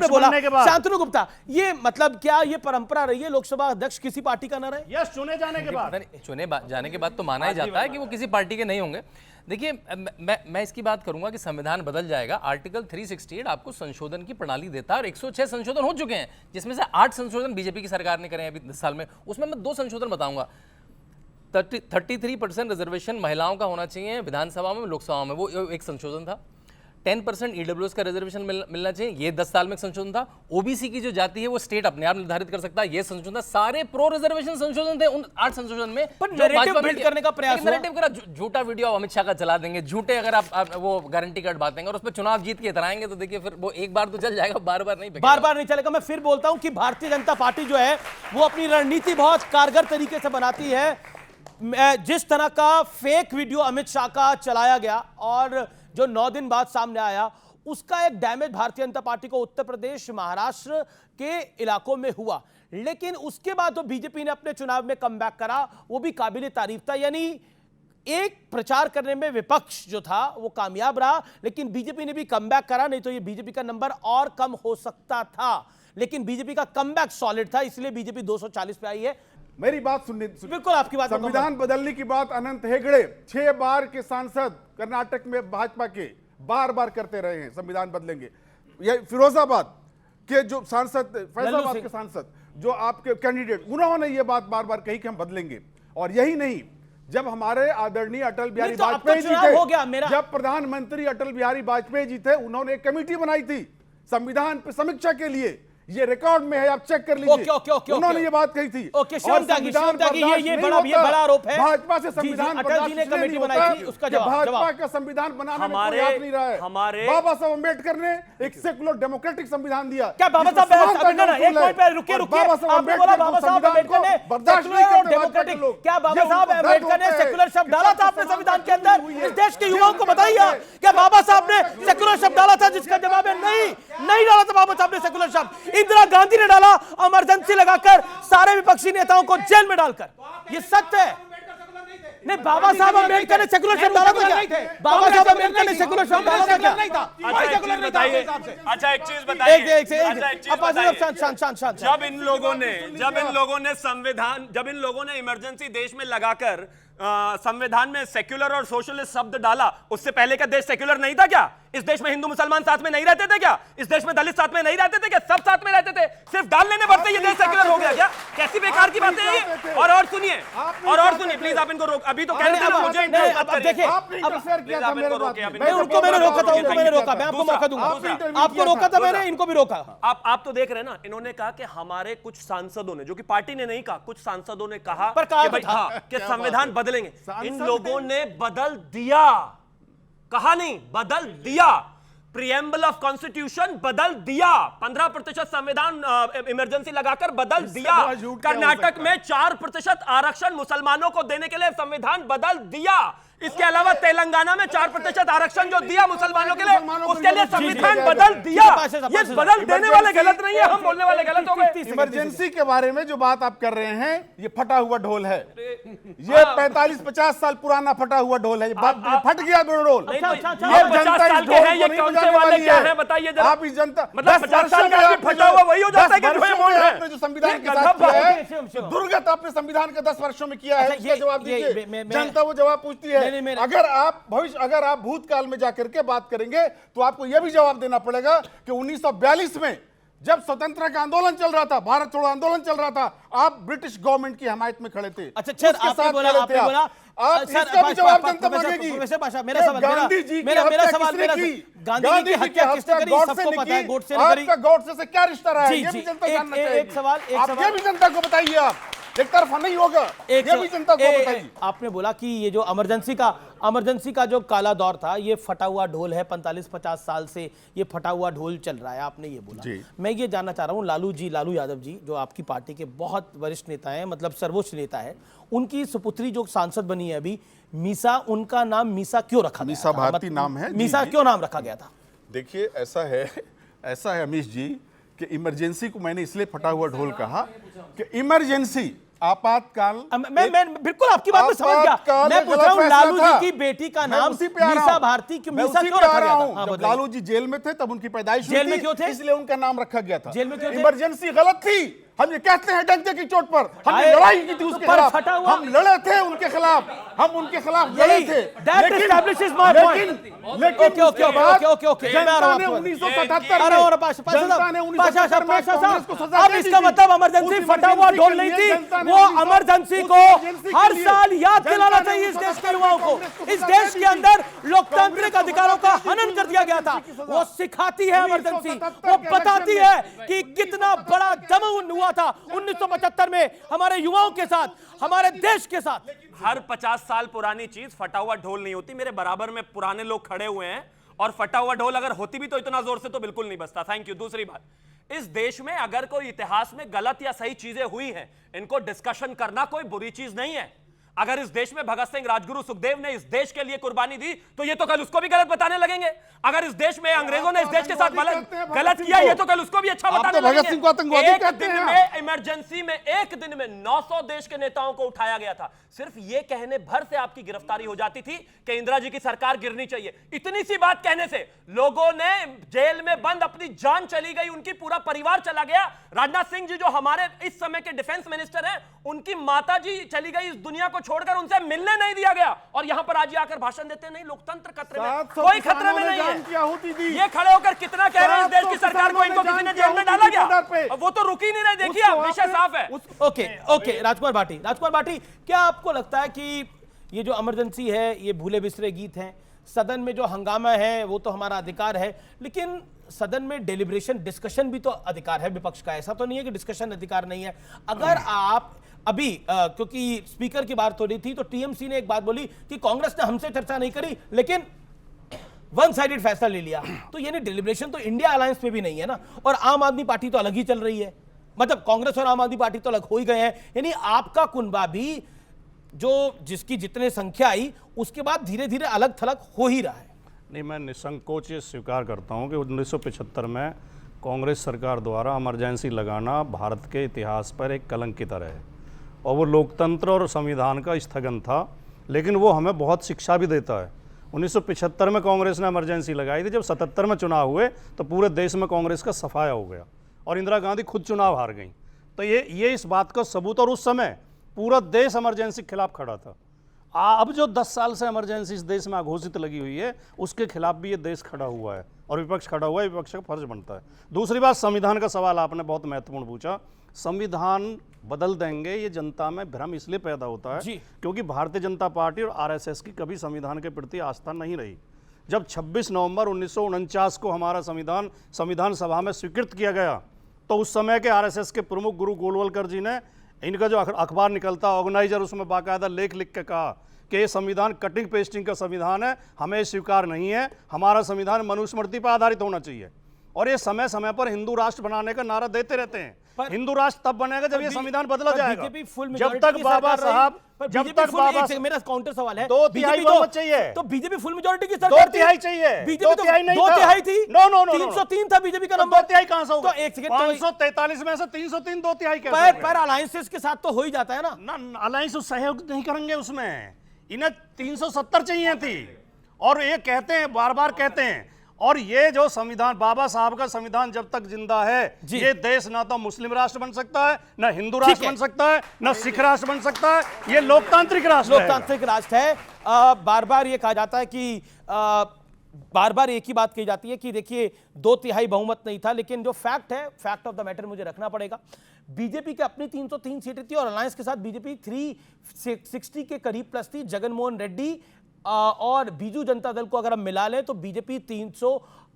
बोला शांतनु गुप्ता, ये मतलब क्या ये परंपरा रही है लोकसभा अध्यक्ष किसी पार्टी का ना रहे? यस, चुने जाने के बाद, चुने जाने के बाद तो माना ही जाता है कि वो किसी पार्टी के नहीं होंगे। देखिए मैं इसकी बात करूंगा कि संविधान बदल जाएगा। आर्टिकल 368 आपको संशोधन की प्रणाली देता है और 106 संशोधन हो चुके हैं, जिसमें से 8 संशोधन बीजेपी की सरकार ने करे हैं अभी 10 साल में। उसमें मैं 2 संशोधन बताऊंगा। 33% रिजर्वेशन महिलाओं का होना चाहिए विधानसभा में, लोकसभा में, वो एक संशोधन था। 10% ईडब्ल्यूएस का रिजर्वेशन मिलना चाहिए, ये 10 साल में एक संशोधन था। ओबीसी की जो जाति है वो स्टेट अपने आप निर्धारित कर सकता है, ये संशोधन था। सारे प्रो रिजर्वेशन संशोधन थे उन 8 संशोधन में। पर नैरेटिव बिल्ड करने का प्रयास हुआ। नैरेटिव करा, झूठा वीडियो अमित शाह का चला देंगे, झूठे अगर आप वो गारंटी कार्ड बांटेंगे और उस पर चुनाव जीत के इतराएंगे तो देखिए फिर वो एक बार तो चल जाएगा, बार बार नहीं चलेगा। मैं फिर बोलता हूं कि भारतीय जनता पार्टी जो है वो अपनी रणनीति बहुत कारगर तरीके से बनाती है। जिस तरह का फेक वीडियो अमित शाह का चलाया गया और जो 9 दिन बाद सामने आया, उसका एक डैमेज भारतीय जनता पार्टी को उत्तर प्रदेश, महाराष्ट्र के इलाकों में हुआ। लेकिन उसके बाद तो बीजेपी ने अपने चुनाव में कमबैक करा, वो भी काबिल तारीफ था। यानी एक प्रचार करने में विपक्ष जो था वो कामयाब रहा, लेकिन बीजेपी ने भी कमबैक करा, नहीं तो ये बीजेपी का नंबर और कम हो सकता था। लेकिन बीजेपी का कमबैक सॉलिड था, इसलिए बीजेपी 240 पे आई है। मेरी बात सुनने, बिल्कुल आपकी बात। संविधान बदलने की बात अनंत हेगड़े 6 बार के सांसद कर्नाटक में भाजपा के बार बार करते रहे हैं, संविधान बदलेंगे। ये फिरोजाबाद के जो सांसद, फैसलाबाद के सांसद जो आपके कैंडिडेट, उन्होंने ये बात बार बार कही कि हम बदलेंगे। और यही नहीं, जब हमारे आदरणीय अटल बिहारी वाजपेयी जी थे, जब प्रधानमंत्री अटल बिहारी वाजपेयी जी थे, उन्होंने एक कमेटी बनाई थी संविधान पर समीक्षा के लिए। ये रिकॉर्ड में है, आप चेक कर लीजिए। उन्होंने ये बात कही थी। और संविधान ये बड़ा आरोप है भाजपा से संविधान अटल जी ने कमेटी बनाई थी, उसका भाजपा का संविधान बनाने में कोई हाथ नहीं रहा है। बाबा साहब अम्बेडकर ने एक सेकुलर डेमोक्रेटिक संविधान दिया। क्या बाबा साहब एक पॉइंट पे रुकिए, बाबा साहब अम्बेडकर ने सेकुलर डेमोक्रेटिक, क्या बाबा साहब अम्बेडकर ने सेकुलर शब्द डाला था अपने संविधान के अंदर? इस देश के युवाओं को बताइए, क्या बाबा साहब ने सेकुलर शब्द डाला था? जिसका जवाब है नहीं डाला था बाबा साहब ने सेकुलर शब्द। इंदिरा गांधी ने डाला, इमरजेंसी लगाकर सारे विपक्षी नेताओं को जेल में डालकर। ये सत्य है। नहीं, बाबा साहब अम्बेडकर ने सेकुलर शब्द डाला था क्या? बाबा साहब अम्बेडकर ने सेकुलर शब्द डाला था क्या? अच्छा एक चीज बताइए, जब इन लोगों ने इमरजेंसी देश में लगाकर संविधान में सेक्युलर और सोशलिस्ट शब्द डाला, उससे पहले का देश सेक्युलर नहीं था क्या? इस देश में हिंदू मुसलमान साथ में नहीं रहते थे क्या? इस देश में दलित साथ में नहीं रहते थे क्या? सब साथ में रहते थे। सिर्फ डाल लेने पर ये देश सेक्युलर हो गया क्या? कैसी बेकार की बातें हैं ये। और सुनिए प्लीज, आप इनको रोक। अभी तो कह रहे थे मुझे देखिए, उनको मैंने रोका, मैं आपको मौका दूंगा। आपको रोका था मैंने, इनको भी रोका। आप तो देख रहे हैं ना, इन्होंने कहा कि हमारे कुछ सांसदों ने, जो कि पार्टी ने नहीं कहा, कुछ सांसदों ने कहा कि संविधान बदलेंगे। इन लोगों ने बदल दिया, कहा नहीं, बदल दिया। प्रिएम्बल ऑफ कॉन्स्टिट्यूशन बदल दिया, 15% संविधान इमरजेंसी लगाकर बदल दिया। कर्नाटक में 4% आरक्षण मुसलमानों को देने के लिए संविधान बदल दिया। इसके अलावा तेलंगाना में 4% आरक्षण जो दिया मुसलमानों के लिए, उसके लिए संविधान बदल दिया। ये बदल देने वाले गलत नहीं है, हम बोलने वाले गलत हो गए। इमरजेंसी के बारे में जो बात आप कर रहे हैं, ये फटा हुआ ढोल है। ये 45-50 साल पुराना फटा हुआ ढोल है। ये फट गया ढोल। ये 50 साल के हैं, ये कौन से वाले क्या हैं बताइए जरा। आप इस जनता मतलब 50 साल का आदमी फटा हुआ वही हो जाता है कि आपने जो संविधान के साथ किया है, दुर्गत आपने संविधान के 10 वर्षों में किया है, उसका जवाब दीजिए। जनता वो जवाब पूछती है। अगर आप भूतकाल में जाकर के बात करेंगे तो आपको यह भी जवाब देना पड़ेगा कि 1942 में जब स्वतंत्रता का आंदोलन चल रहा था, भारत छोड़ो आंदोलन चल रहा था, आप ब्रिटिश गवर्नमेंट की हिमायत में खड़े थे। अच्छा सर, आपने बोला आप इसका भी जवाब जनता मांगेगी। गांधी जी की हत्या किसने करी, सबको पता है, गोडसे ने करी। आपका गोडसे से क्या रिश्ता रहा है, ये भी जनता जानना चाहेगी। एक सवाल ये भी जनता को बताइए। आप एक तरफा नहीं होगा, ये भी जनता को बताइए। आपने बोला कि ये जो इमरजेंसी का जो काला दौर था, ये फटा हुआ ढोल है, 45-50 साल से ये फटा हुआ ढोल चल रहा है, आपने ये बोला। मैं ये जानना चाह रहा हूँ, लालू यादव जी जो आपकी पार्टी के बहुत वरिष्ठ नेता हैं, मतलब सर्वोच्च नेता है, उनकी सुपुत्री जो सांसद बनी है अभी, मीसा, उनका नाम मीसा क्यों रखा गया? मीसा भारती नाम है। मीसा क्यों नाम रखा गया था? देखिए, ऐसा है अमीश जी कि इमरजेंसी को मैंने इसलिए फटा हुआ ढोल कहा कि इमरजेंसी आपातकाल। मैं बिल्कुल आपकी बात में समझ गया। मैं पूछ रहा हूं लालू जी की बेटी का नाम मीसा भारती क्यों, मीसा क्यों रखा गया था? जब लालू जी जेल में थे तब उनकी पैदाइश जेल में क्यों थे, इसलिए उनका नाम रखा गया था। जेल में क्यों थे? इमरजेंसी गलत थी, हम ये कहते हैं डंके की चोट पर। हमने लड़ाई की थी उसके खिलाफ, हम लड़े थे उनके खिलाफ, हम उनके खिलाफ लड़े थे। अब इसका मतलब इमरजेंसी फटा हुआ ढोल नहीं थी, वो इमरजेंसी को हर साल याद दिलाना चाहिए इस देश के युवाओं को। इस देश के अंदर लोकतांत्रिक अधिकारों का हनन कर दिया गया था। वो सिखाती है इमरजेंसी, वो बताती है कि कितना बड़ा दमन हुआ था 1975 में हमारे युवाओं के साथ, हमारे देश के साथ। हर 50 साल पुरानी चीज फटा हुआ ढोल नहीं होती। मेरे बराबर में पुराने लोग खड़े हुए हैं, और फटा हुआ ढोल अगर होती भी तो इतना जोर से तो बिल्कुल नहीं बजता। Thank you. दूसरी बात, इस देश में अगर कोई इतिहास में गलत या सही चीजें हुई हैं, इनको डिस्कशन करना कोई बुरी चीज नहीं है। अगर इस देश में भगत सिंह, राजगुरु, सुखदेव ने इस देश के लिए कुर्बानी दी, तो ये तो कल उसको भी गलत बताने लगेंगे। अगर इस देश में अंग्रेजों ने इस देश के साथ गलत किया, ये तो कल उसको भी अच्छा बताने लगेंगे। भगत सिंह को आतंकवादी कहते हैं। में इमरजेंसी में एक दिन में 900 देश के नेताओं को उठाया गया था। सिर्फ ये कहने भर से आपकी गिरफ्तारी हो जाती थी कि इंदिरा जी की सरकार गिरनी चाहिए। इतनी सी बात कहने से लोगों ने जेल में बंद, अपनी जान चली गई, उनकी पूरा परिवार चला गया। राजनाथ सिंह जी जो हमारे इस समय के डिफेंस मिनिस्टर हैं, उनकी माता जी चली गई इस दुनिया को छोड़कर, उनसे मिलने नहीं दिया गया, और यहां पर आज आकर भाषण देते नहीं। लोकतंत्र खतरे में, कोई खतरे में नहीं है। ये खड़े होकर कितना कह रहे हैं इस देश की सरकार को, इनको किसी ने जेल में डाला गया, वो तो रुक ही नहीं रहे। देखिए विषय साफ है। ओके राजकुमार भाटी, क्या आपको लगता है कि ये जो इमरजेंसी है, ये भूले बिसरे गीत हैं, सदन में जो हंगामा है वो तो हमारा अधिकार है, लेकिन सदन में डेलिब्रेशन, डिस्कशन भी तो अधिकार है विपक्ष का। ऐसा तो नहीं है कि डिस्कशन अधिकार नहीं है। अगर आप अभी क्योंकि स्पीकर की बात हो रही थी, तो टीएमसी ने एक बात बोली कि कांग्रेस ने हमसे चर्चा नहीं करी लेकिन वन साइडेड फैसला ले लिया। तो यानी डेलिब्रेशन तो इंडिया अलायंस में भी नहीं है ना, और आम आदमी पार्टी तो अलग ही चल रही है, मतलब कांग्रेस और आम आदमी पार्टी तो अलग हो ही गए हैं। यानी आपका कुनबा भी जो जिसकी जितने संख्या आई, उसके बाद धीरे धीरे अलग थलग हो ही रहा है। नहीं, मैं निसंकोच ये स्वीकार करता हूँ कि 1975 में कांग्रेस सरकार द्वारा इमरजेंसी लगाना भारत के इतिहास पर एक कलंक की तरह है, और वो लोकतंत्र और संविधान का स्थगन था, लेकिन वो हमें बहुत शिक्षा भी देता है। 1975 में कांग्रेस ने इमरजेंसी लगाई थी, जब 77 में चुनाव हुए तो पूरे देश में कांग्रेस का सफाया हो गया और इंदिरा गांधी खुद चुनाव हार गई। तो ये इस बात का सबूत, और उस समय पूरा देश इमरजेंसी के खिलाफ खड़ा था। अब जो 10 साल से इमरजेंसी इस देश में अघोषित लगी हुई है, उसके खिलाफ भी ये देश खड़ा हुआ है और विपक्ष खड़ा हुआ है, विपक्ष का फर्ज बनता है। दूसरी बात, संविधान का सवाल आपने बहुत महत्वपूर्ण पूछा। संविधान बदल देंगे, ये जनता में भ्रम इसलिए पैदा होता है क्योंकि भारतीय जनता पार्टी और आरएसएस की कभी संविधान के प्रति आस्था नहीं रही। जब 26 नवंबर 1949 को हमारा संविधान सभा में स्वीकृत किया गया, तो उस समय के आरएसएस के प्रमुख गुरु गोलवलकर जी ने इनका जो अखबार निकलता ऑर्गेनाइजर उसमें बाकायदा लेख लिख के कहा कि ये संविधान कटिंग पेस्टिंग का संविधान है, हमें स्वीकार नहीं है, हमारा संविधान मनुस्मृति पर आधारित होना चाहिए। और ये समय समय पर हिंदू राष्ट्र बनाने का नारा देते रहते हैं। हिंदू राष्ट्र तब बनेगा जब ये संविधान बदला जाएगा। जब तक बाबा साहब मेरा काउंटर सवाल है, 2/3 बहुमत चाहिए, तो बीजेपी फुल मेजोरिटी की सरकार 2/3 चाहिए। बीजेपी तो 2/3 थी। नो 303 था बीजेपी का नंबर। 2/3 कहां से होगा? तो एक सेकंड, 543 में से 303 2/3 कैसे? पर अलायंसेस के साथ तो हो ही जाता है ना। अलायंस सहयोग नहीं करेंगे उसमें, इन्हें 370 चाहिए थी। और ये कहते हैं, बार बार कहते हैं, और ये जो संविधान बाबा साहब का संविधान जब तक जिंदा है, ये देश ना तो मुस्लिम राष्ट्र बन सकता है, ना हिंदू राष्ट्र बन सकता है, ना सिख राष्ट्र बन सकता है। ये लोकतांत्रिक राष्ट्र है। बार बार ये कहा जाता है कि बार बार एक ही बात कही जाती है कि देखिए 2/3 बहुमत नहीं था, लेकिन जो फैक्ट है, फैक्ट ऑफ द मैटर मुझे रखना पड़ेगा। बीजेपी के अपनी 303 सीटें थी और अलायंस के साथ बीजेपी 360 के करीब प्लस थी। जगनमोहन रेड्डी और बीजू जनता दल को अगर हम मिला लें तो बीजेपी 300,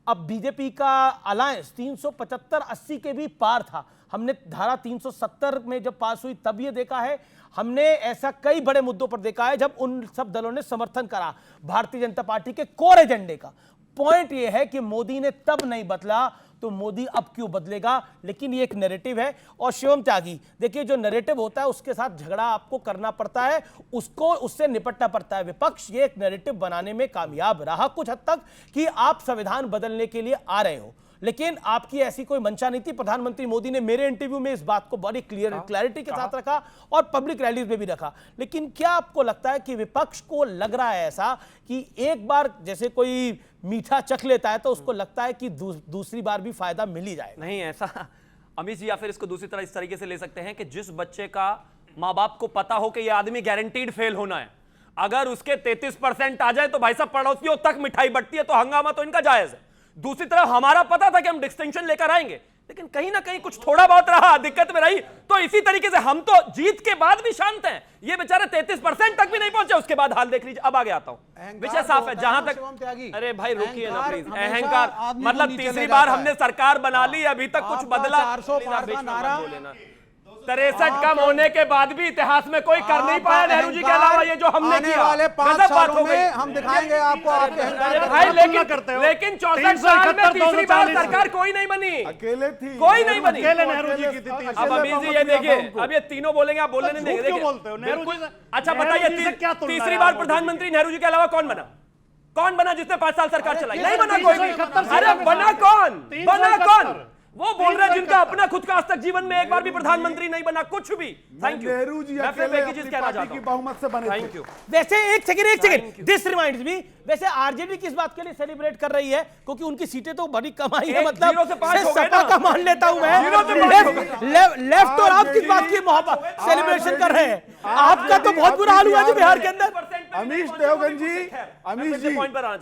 अब बीजेपी का अलायंस 375-80 के भी पार था। हमने धारा 370 में जब पास हुई तब ये देखा है, हमने ऐसा कई बड़े मुद्दों पर देखा है जब उन सब दलों ने समर्थन करा भारतीय जनता पार्टी के कोर एजेंडे का। पॉइंट ये है कि मोदी ने तब नहीं बदला तो मोदी अब क्यों बदलेगा? लेकिन ये एक नैरेटिव है। और शिवम त्यागी, देखिए जो नैरेटिव होता है उसके साथ झगड़ा आपको करना पड़ता है, उससे निपटना पड़ता है। विपक्ष ये एक नैरेटिव बनाने में कामयाब रहा कुछ हद तक कि आप संविधान बदलने के लिए आ रहे हो, लेकिन आपकी ऐसी कोई मंशा नहीं थी। प्रधानमंत्री मोदी ने मेरे इंटरव्यू में इस बात को बड़ी क्लैरिटी के साथ रखा और पब्लिक रैलीज में भी रखा। लेकिन क्या आपको लगता है कि विपक्ष को लग रहा है ऐसा कि एक बार जैसे कोई मीठा चख लेता है तो उसको लगता है कि दूसरी बार भी फायदा मिल ही जाएगा? नहीं ऐसा अमित जी, या फिर इसको दूसरी तरह इस तरीके से ले सकते हैं कि जिस बच्चे का माँ बाप को पता हो कि यह आदमी गारंटीड फेल होना है, अगर उसके 33% आ जाए तो भाई साहब पड़ोसियों तक मिठाई बंटती है, तो हंगामा तो इनका जायज है। दूसरी तरफ हमारा पता था कि हम डिस्टिंक्शन लेकर आएंगे, लेकिन कहीं ना कहीं कुछ थोड़ा बहुत रहा, दिक्कत में रही। तो इसी तरीके से हम तो जीत के बाद भी शांत हैं, ये बेचारे 33% तक भी नहीं पहुंचे, उसके बाद हाल देख लीजिए। अब आगे आता हूं, विषय साफ है जहां तक। अरे भाई रुकिए ना प्लीज, अहंकार मतलब तीसरी बार हमने सरकार बना ली, अभी तक कुछ बदला। 63 कम होने के बाद भी इतिहास में कोई कर नहीं पाया नेहरू जी के अलावा ये जो हमने किया। वाले 5 सालों में हम दिखाएंगे आपको आपके भाई, लेकिन 64 साल में तीसरी बार सरकार कोई नहीं बनी, अकेले थी, कोई नहीं बनी, अकेले नेहरू जी की थी। अब अमित जी ये देखिए, अब ये तीनों बोलेंगे, आप बोलने नहीं देंगे। बिल्कुल। अच्छा बताइए, तीसरी बार प्रधानमंत्री नेहरू जी के अलावा कौन बना? कौन बना जिसने 5 साल सरकार चलाई? नहीं बना कोई भी। अरे बना कौन? बना कौन? वो बोल रहे हैं जिनका अपना खुद का आज तक जीवन में एक बार भी प्रधानमंत्री नहीं बना, कुछ भी। Thank you. नेहरू जी अकेले अपनी पार्टी की बहुमत से बने। Thank you. वैसे एक सेकंड, दिस रिमाइंड्स मी, वैसे आरजेडी किस बात के लिए सेलिब्रेट कर रही है? क्योंकि उनकी सीटें तो बड़ी कम आई है, मतलब 0 से 5 हो गए सपा का मान लेता हूं मैं। लेफ्ट और आप किस बात की मोहब्बत सेलिब्रेशन कर रहे हैं? आपका तो बहुत बुरा हाल हुआ है बिहार के अंदर। अमीश देवगन जी,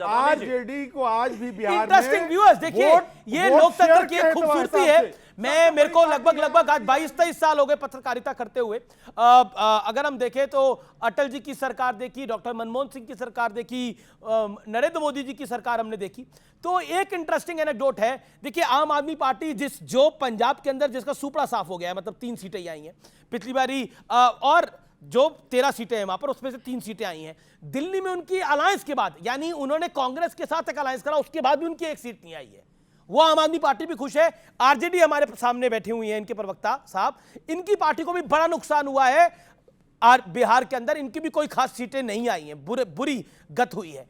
आरजेडी को आज भी बिहार में इंटरेस्टिंग व्यूअर्स, देखिए ये लोकतंत्र की खूबसूरती है। मेरे को लगभग आज 22-23 साल हो गए पत्रकारिता करते हुए। अगर हम देखें तो अटल जी की सरकार देखी, डॉक्टर मनमोहन सिंह की सरकार देखी, नरेंद्र मोदी जी की सरकार हमने देखी। तो एक इंटरेस्टिंग एनेक्डोट है, देखिए आम आदमी पार्टी जो पंजाब के अंदर जिसका सुपड़ा साफ हो गया है, मतलब 3 सीटें आई हैं पिछली बारी, और जो 13 सीटें हैं वहां पर, उसमें से 3 सीटें आई हैं। दिल्ली में उनकी अलायंस के बाद, यानी उन्होंने कांग्रेस के साथ एक अलायंस करा, उसके बाद भी उनकी 1 सीट नहीं आई है। वो आम आदमी पार्टी भी खुश है। आरजेडी हमारे सामने बैठी हुई है, इनके प्रवक्ता साहब, इनकी पार्टी को भी बड़ा नुकसान हुआ है। बिहार के अंदर इनकी भी कोई खास सीटें नहीं आई हैं, बुरी गत हुई है।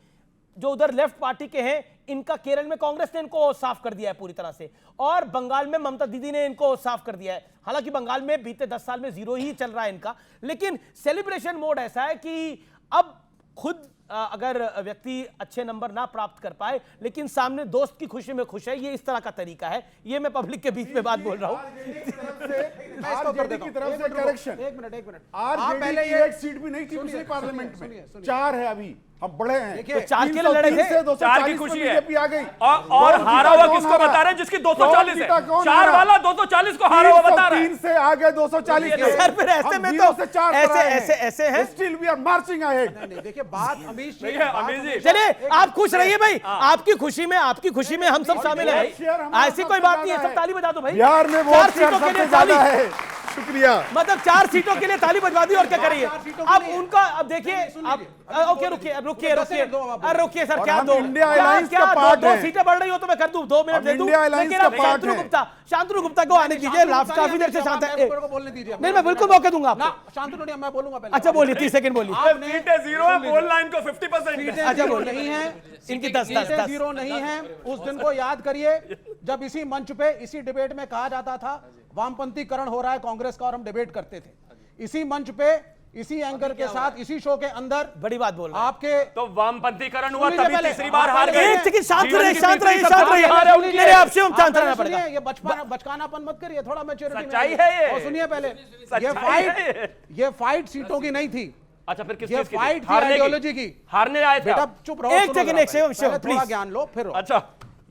जो उधर लेफ्ट पार्टी के हैं, इनका केरल में कांग्रेस ने इनको साफ कर दिया है पूरी तरह से, और बंगाल में ममता दीदी ने इनको साफ कर दिया है। हालांकि बंगाल में बीते 10 साल में 0 ही चल रहा है इनका, लेकिन सेलिब्रेशन मोड ऐसा है कि अब खुद अगर व्यक्ति अच्छे नंबर ना प्राप्त कर पाए, लेकिन सामने दोस्त की खुशी में खुश है, ये इस तरह का तरीका है। ये मैं पब्लिक के बीच में बात बोल रहा हूं। आरजेडी की तरफ से करेक्शन, एक मिनट आरजेडी की 1 सीट भी नहीं थी पिछले पार्लियामेंट में, 4 है अभी, हम बड़े हैं। तो 4 के लिए लड़े थे, 4 की खुशी है। बीजेपी आ गई और हारा हुआ किसको बता रहे हैं? जिसकी 240 है, 4 वाला 240 को हारा हुआ बता रहा है। 3 से आगे 240 सर, फिर ऐसे में तो ऐसे है। Still we are marching ahead. देखिए बात अमीश जी, चलिए आप खुश रहिए भाई, आपकी खुशी में हम सब शामिल हैं। ऐसी कोई बात नहीं है, सब ताली बजा दो भाई। बिहार में वोट शेयर सबसे ज्यादा है। शुक्रिया। मतलब 4 सीटों के लिए ताली बजवा दी और क्या करिए अब उनका। अब देखिए आप ओके रुकिए सर, क्या दो इंडिया अलायंस का क्या पार्ट दो है। सीटें बढ़ रही हो तो मैं कर दूं, 2 मिनट दे दूं, इंडिया अलायंस लेकिन का अब पार्ट है। शांतनु गुप्ता को आने दीजिए। काफी देर से शांत है, बोलने दीजिए। नहीं मैं बिल्कुल मौका दूंगा आपको। शांतनु मैं बोलूंगा पहले। अच्छा बोलिए, 30 सेकंड बोलिए। सीटें 0 है, बोलना इनको 50%। अच्छा बोलिए। नहीं है इनकी 10 0 नहीं है। उस दिन को याद करिए जब इसी मंच पे इसी डिबेट में कहा जाता था वामपंथीकरण हो रहा है कांग्रेस का, और हम डिबेट करते थे इसी मंच पे इसी एंकर के साथ इसी शो के अंदर। बड़ी बात बोल रहे हैं आपके तो वामपंथीकरण हुआ सुन लीजिए तभी पहले। तीसरी बार हार गए। एक सेकंड शांत जीवन रहिए, की शांत रहिए, तीसरी शांत सभा रहिए। हारे उनके। मेरे आपसे हम शांत आप रहना पहले पड़ेगा। सुनिए, ये बचकानापन मत करिए, थोड़ा मैच्योरिटी सच्चाई है ये। और सुनिए पहले, सच्चाई ये फाइट सीटों की नहीं थी, अच्छा फिर किस ये चीज की थी? फाइट थी हारने आइडियोलॉजी की। हारने आए थे बेटा आप? चुप रहो, एक सुनो सेकंड, जरा एक सेकंड, पहले थोड़ा प्लीज। ज्ञान लो फिर। अच्छा,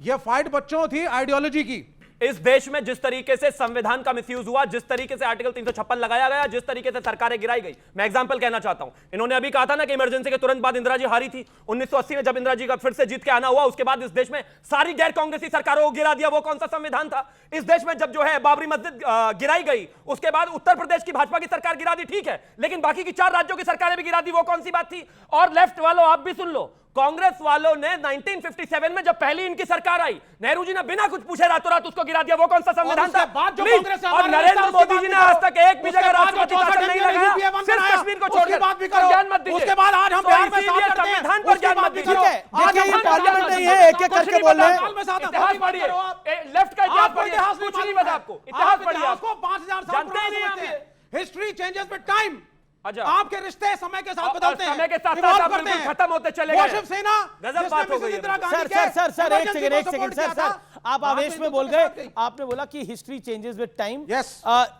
ये फाइट बच्चों थी आइडियोलॉजी की। इस देश में जिस तरीके से संविधान का मिसयूज हुआ, जिस तरीके से आर्टिकल 356 लगाया गया, जिस तरीके से सरकारें गिराई गई, मैं एग्जांपल कहना चाहता हूं। इन्होंने अभी कहा था ना कि इमरजेंसी के तुरंत बाद इंदिरा जी हारी थी। 1980 में जब इंदिरा जी का फिर से जीत के आना हुआ, उसके बाद इस देश में सारी गैर कांग्रेसी सरकारों को गिरा दिया। वो कौन सा संविधान था? इस देश में जब जो है बाबरी मस्जिद गिराई गई, उसके बाद उत्तर प्रदेश की भाजपा की सरकार गिरा दी, ठीक है, लेकिन बाकी की 4 राज्यों की सरकारें भी गिरा दी। वो कौन सी बात थी? और लेफ्ट वालों आप भी सुन लो, कांग्रेस वालों ने 1957 में जब पहली इनकी सरकार आई, नेहरू जी ने बिना कुछ पूछे रातों रात उसको गिरा दिया। वो कौन सा संविधान था? Please, और नरेंद्र मोदी जी ने आज तक एक भी जगह राष्ट्रपति शासन नहीं लगाया, सिर्फ कश्मीर को छोड़कर। बात भी करो, ज्ञान मत दीजिए। उसके बाद आज हम तो बिहार में इसीलिए साथ करते हैं, संविधान पर ज्ञान मत दीजिए। देखिए ये पार्लियामेंट नहीं है, एक एक करके बोल रहे हैं। इतिहास पढ़िए, लेफ्ट का इतिहास पढ़िए, कुछ नहीं पता आपको। इतिहास पढ़िए, आपको 5000 साल जानते ही नहीं आप। History changes with time. अच्छा, आपके रिश्ते समय के साथ बदलते हैं, समय के साथ evolve साथ करते बिल्कुल हैं। खत्म होते चले वो गए। शिवसेना गजब बात हो गई है। इंदिरा गांधी सर के सर सर सर एक emergency सेकंड को एक सेकंड support सर किया था। सर आप आवेश में बोल गए। आपने बोला कि history changes with time. Yes.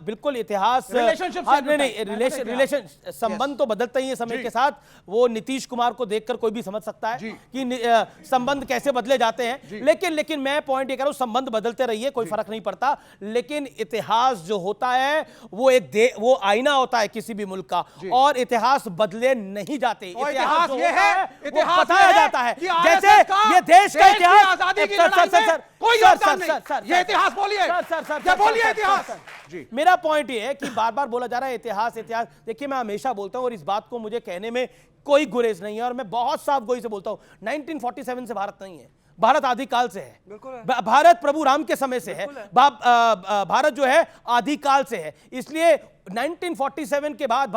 बिल्कुल इतिहास Relationships हाँ, change with नहीं time. रिलेशन रिलेशन संबंध तो बदलता ही है समय के साथ। वो नीतीश कुमार को देखकर कोई भी समझ सकता है कि संबंध कैसे बदले जाते हैं। लेकिन मैं पॉइंट ये कह रहा हूं, संबंध बदलते रहिए, कोई फर्क नहीं पड़ता, लेकिन इतिहास जो होता है वो वो आईना होता है किसी भी मुल्क का, और इतिहास बदले नहीं जाते। इतिहास जो ये होता है, वो इतिहास बताया ये है जाता है। कि जैसे RSS का ये देश का देश की इतिहास आजादी की लड़ाई में कोई योगदान नहीं। ये इतिहास बोलिए, ये बोलिए इतिहास। मेरा पॉइंट ये है कि बार बार बोला जा रहा है इतिहास इतिहास। देखिए मैं हमेशा बोलता हूं और इस बात को मुझे कहने में कोई गुरेज नहीं है, और मैं बहुत साफ गोई से बोलता हूं, 1947 से भारत नहीं है, भारत आदिकाल से है। भारत प्रभु राम के समय से है। भारत जो है आदिकाल से है। इसलिए 1947 के बाद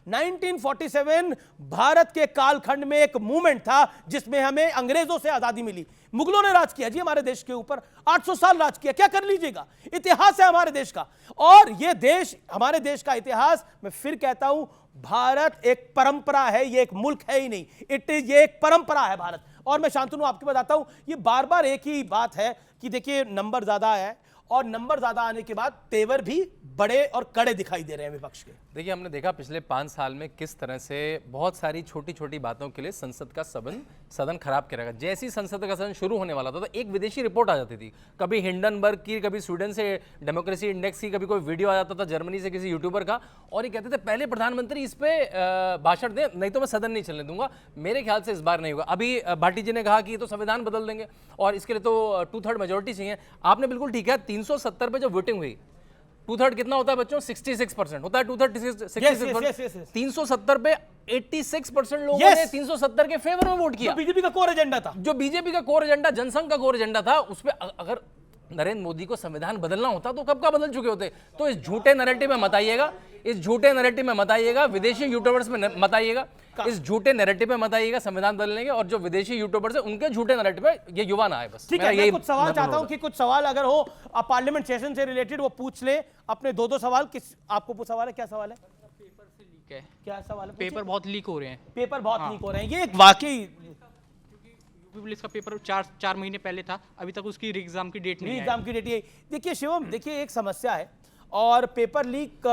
1947 भारत के कालखंड में एक मूवमेंट था जिसमें हमें अंग्रेजों से आजादी मिली। मुगलों ने राज किया जी हमारे देश के ऊपर, 800 साल राज किया, क्या कर लीजिएगा, इतिहास है हमारे देश का। और ये देश, हमारे देश का इतिहास, मैं फिर कहता हूं, भारत एक परंपरा है, ये एक मुल्क है ही नहीं, ये एक परंपरा है भारत। और मैं शांतनु आपको बताता हूं, ये बार बार एक ही बात है कि देखिए नंबर ज्यादा है, और नंबर ज्यादा आने के बाद तेवर भी बड़े और कड़े दिखाई दे रहे हैं विपक्ष के। देखिए हमने देखा पिछले 5 साल में किस तरह से बहुत सारी छोटी छोटी बातों के लिए संसद का सदन खराब किया गया। जैसे ही संसद का सदन शुरू होने वाला था तो एक विदेशी रिपोर्ट आ जाती थी, कभी हिंडनबर्ग की, कभी स्वीडन से डेमोक्रेसी इंडेक्स की, कभी कोई वीडियो आ जाता था जर्मनी से किसी यूट्यूबर का, और ये कहते थे पहले प्रधानमंत्री इस पे भाषण दें, नहीं तो मैं सदन नहीं चलने दूंगा। मेरे ख्याल से इस बार नहीं होगा। अभी भाटी जी ने कहा कि ये तो संविधान बदल देंगे और इसके लिए तो 2/3 मेजोरिटी चाहिए। आपने बिल्कुल ठीक है, 370 पे जो वोटिंग हुई, 2/3 कितना होता है बच्चों? 66% होता है। 2/3 370 पे 86% लोगों ने 370 के फेवर में वोट किया। बीजेपी का कोर एजेंडा था, जो बीजेपी का कोर एजेंडा, जनसंघ का कोर एजेंडा था, उस पे अगर नरेंद्र मोदी को संविधान बदलना होता तो कब का बदल चुके होते। तो इस झूठे नैरेटिव में मत आइएगा, इस झूठे नैरेटिव में मत आइएगा, विदेशी यूट्यूबर्स में मत आइएगा, इस झूठे नैरेटिव में मत आइएगा संविधान बदलने के। और जो विदेशी यूट्यूबर्स हैं उनके झूठे नैरेटिव में ये युवा ना आए। बस ठीक है, मैं कुछ सवाल चाहता हूं कि कुछ सवाल अगर हो पार्लियामेंट सेशन से रिलेटेड वो पूछ ले अपने 2-2 सवाल। किस आपको कुछ सवाल है? क्या सवाल है? पेपर से लीक है, क्या सवाल है? पेपर बहुत लीक हो रहे हैं, पेपर बहुत लीक हो रहे हैं, ये एक वाकई यूपी पुलिस का पेपर 4 महीने पहले था, अभी तक उसकी एग्जाम की डेट नहीं है। एग्जाम की डेट ये देखिए शिवम, देखिए एक समस्या है, और पेपर लीक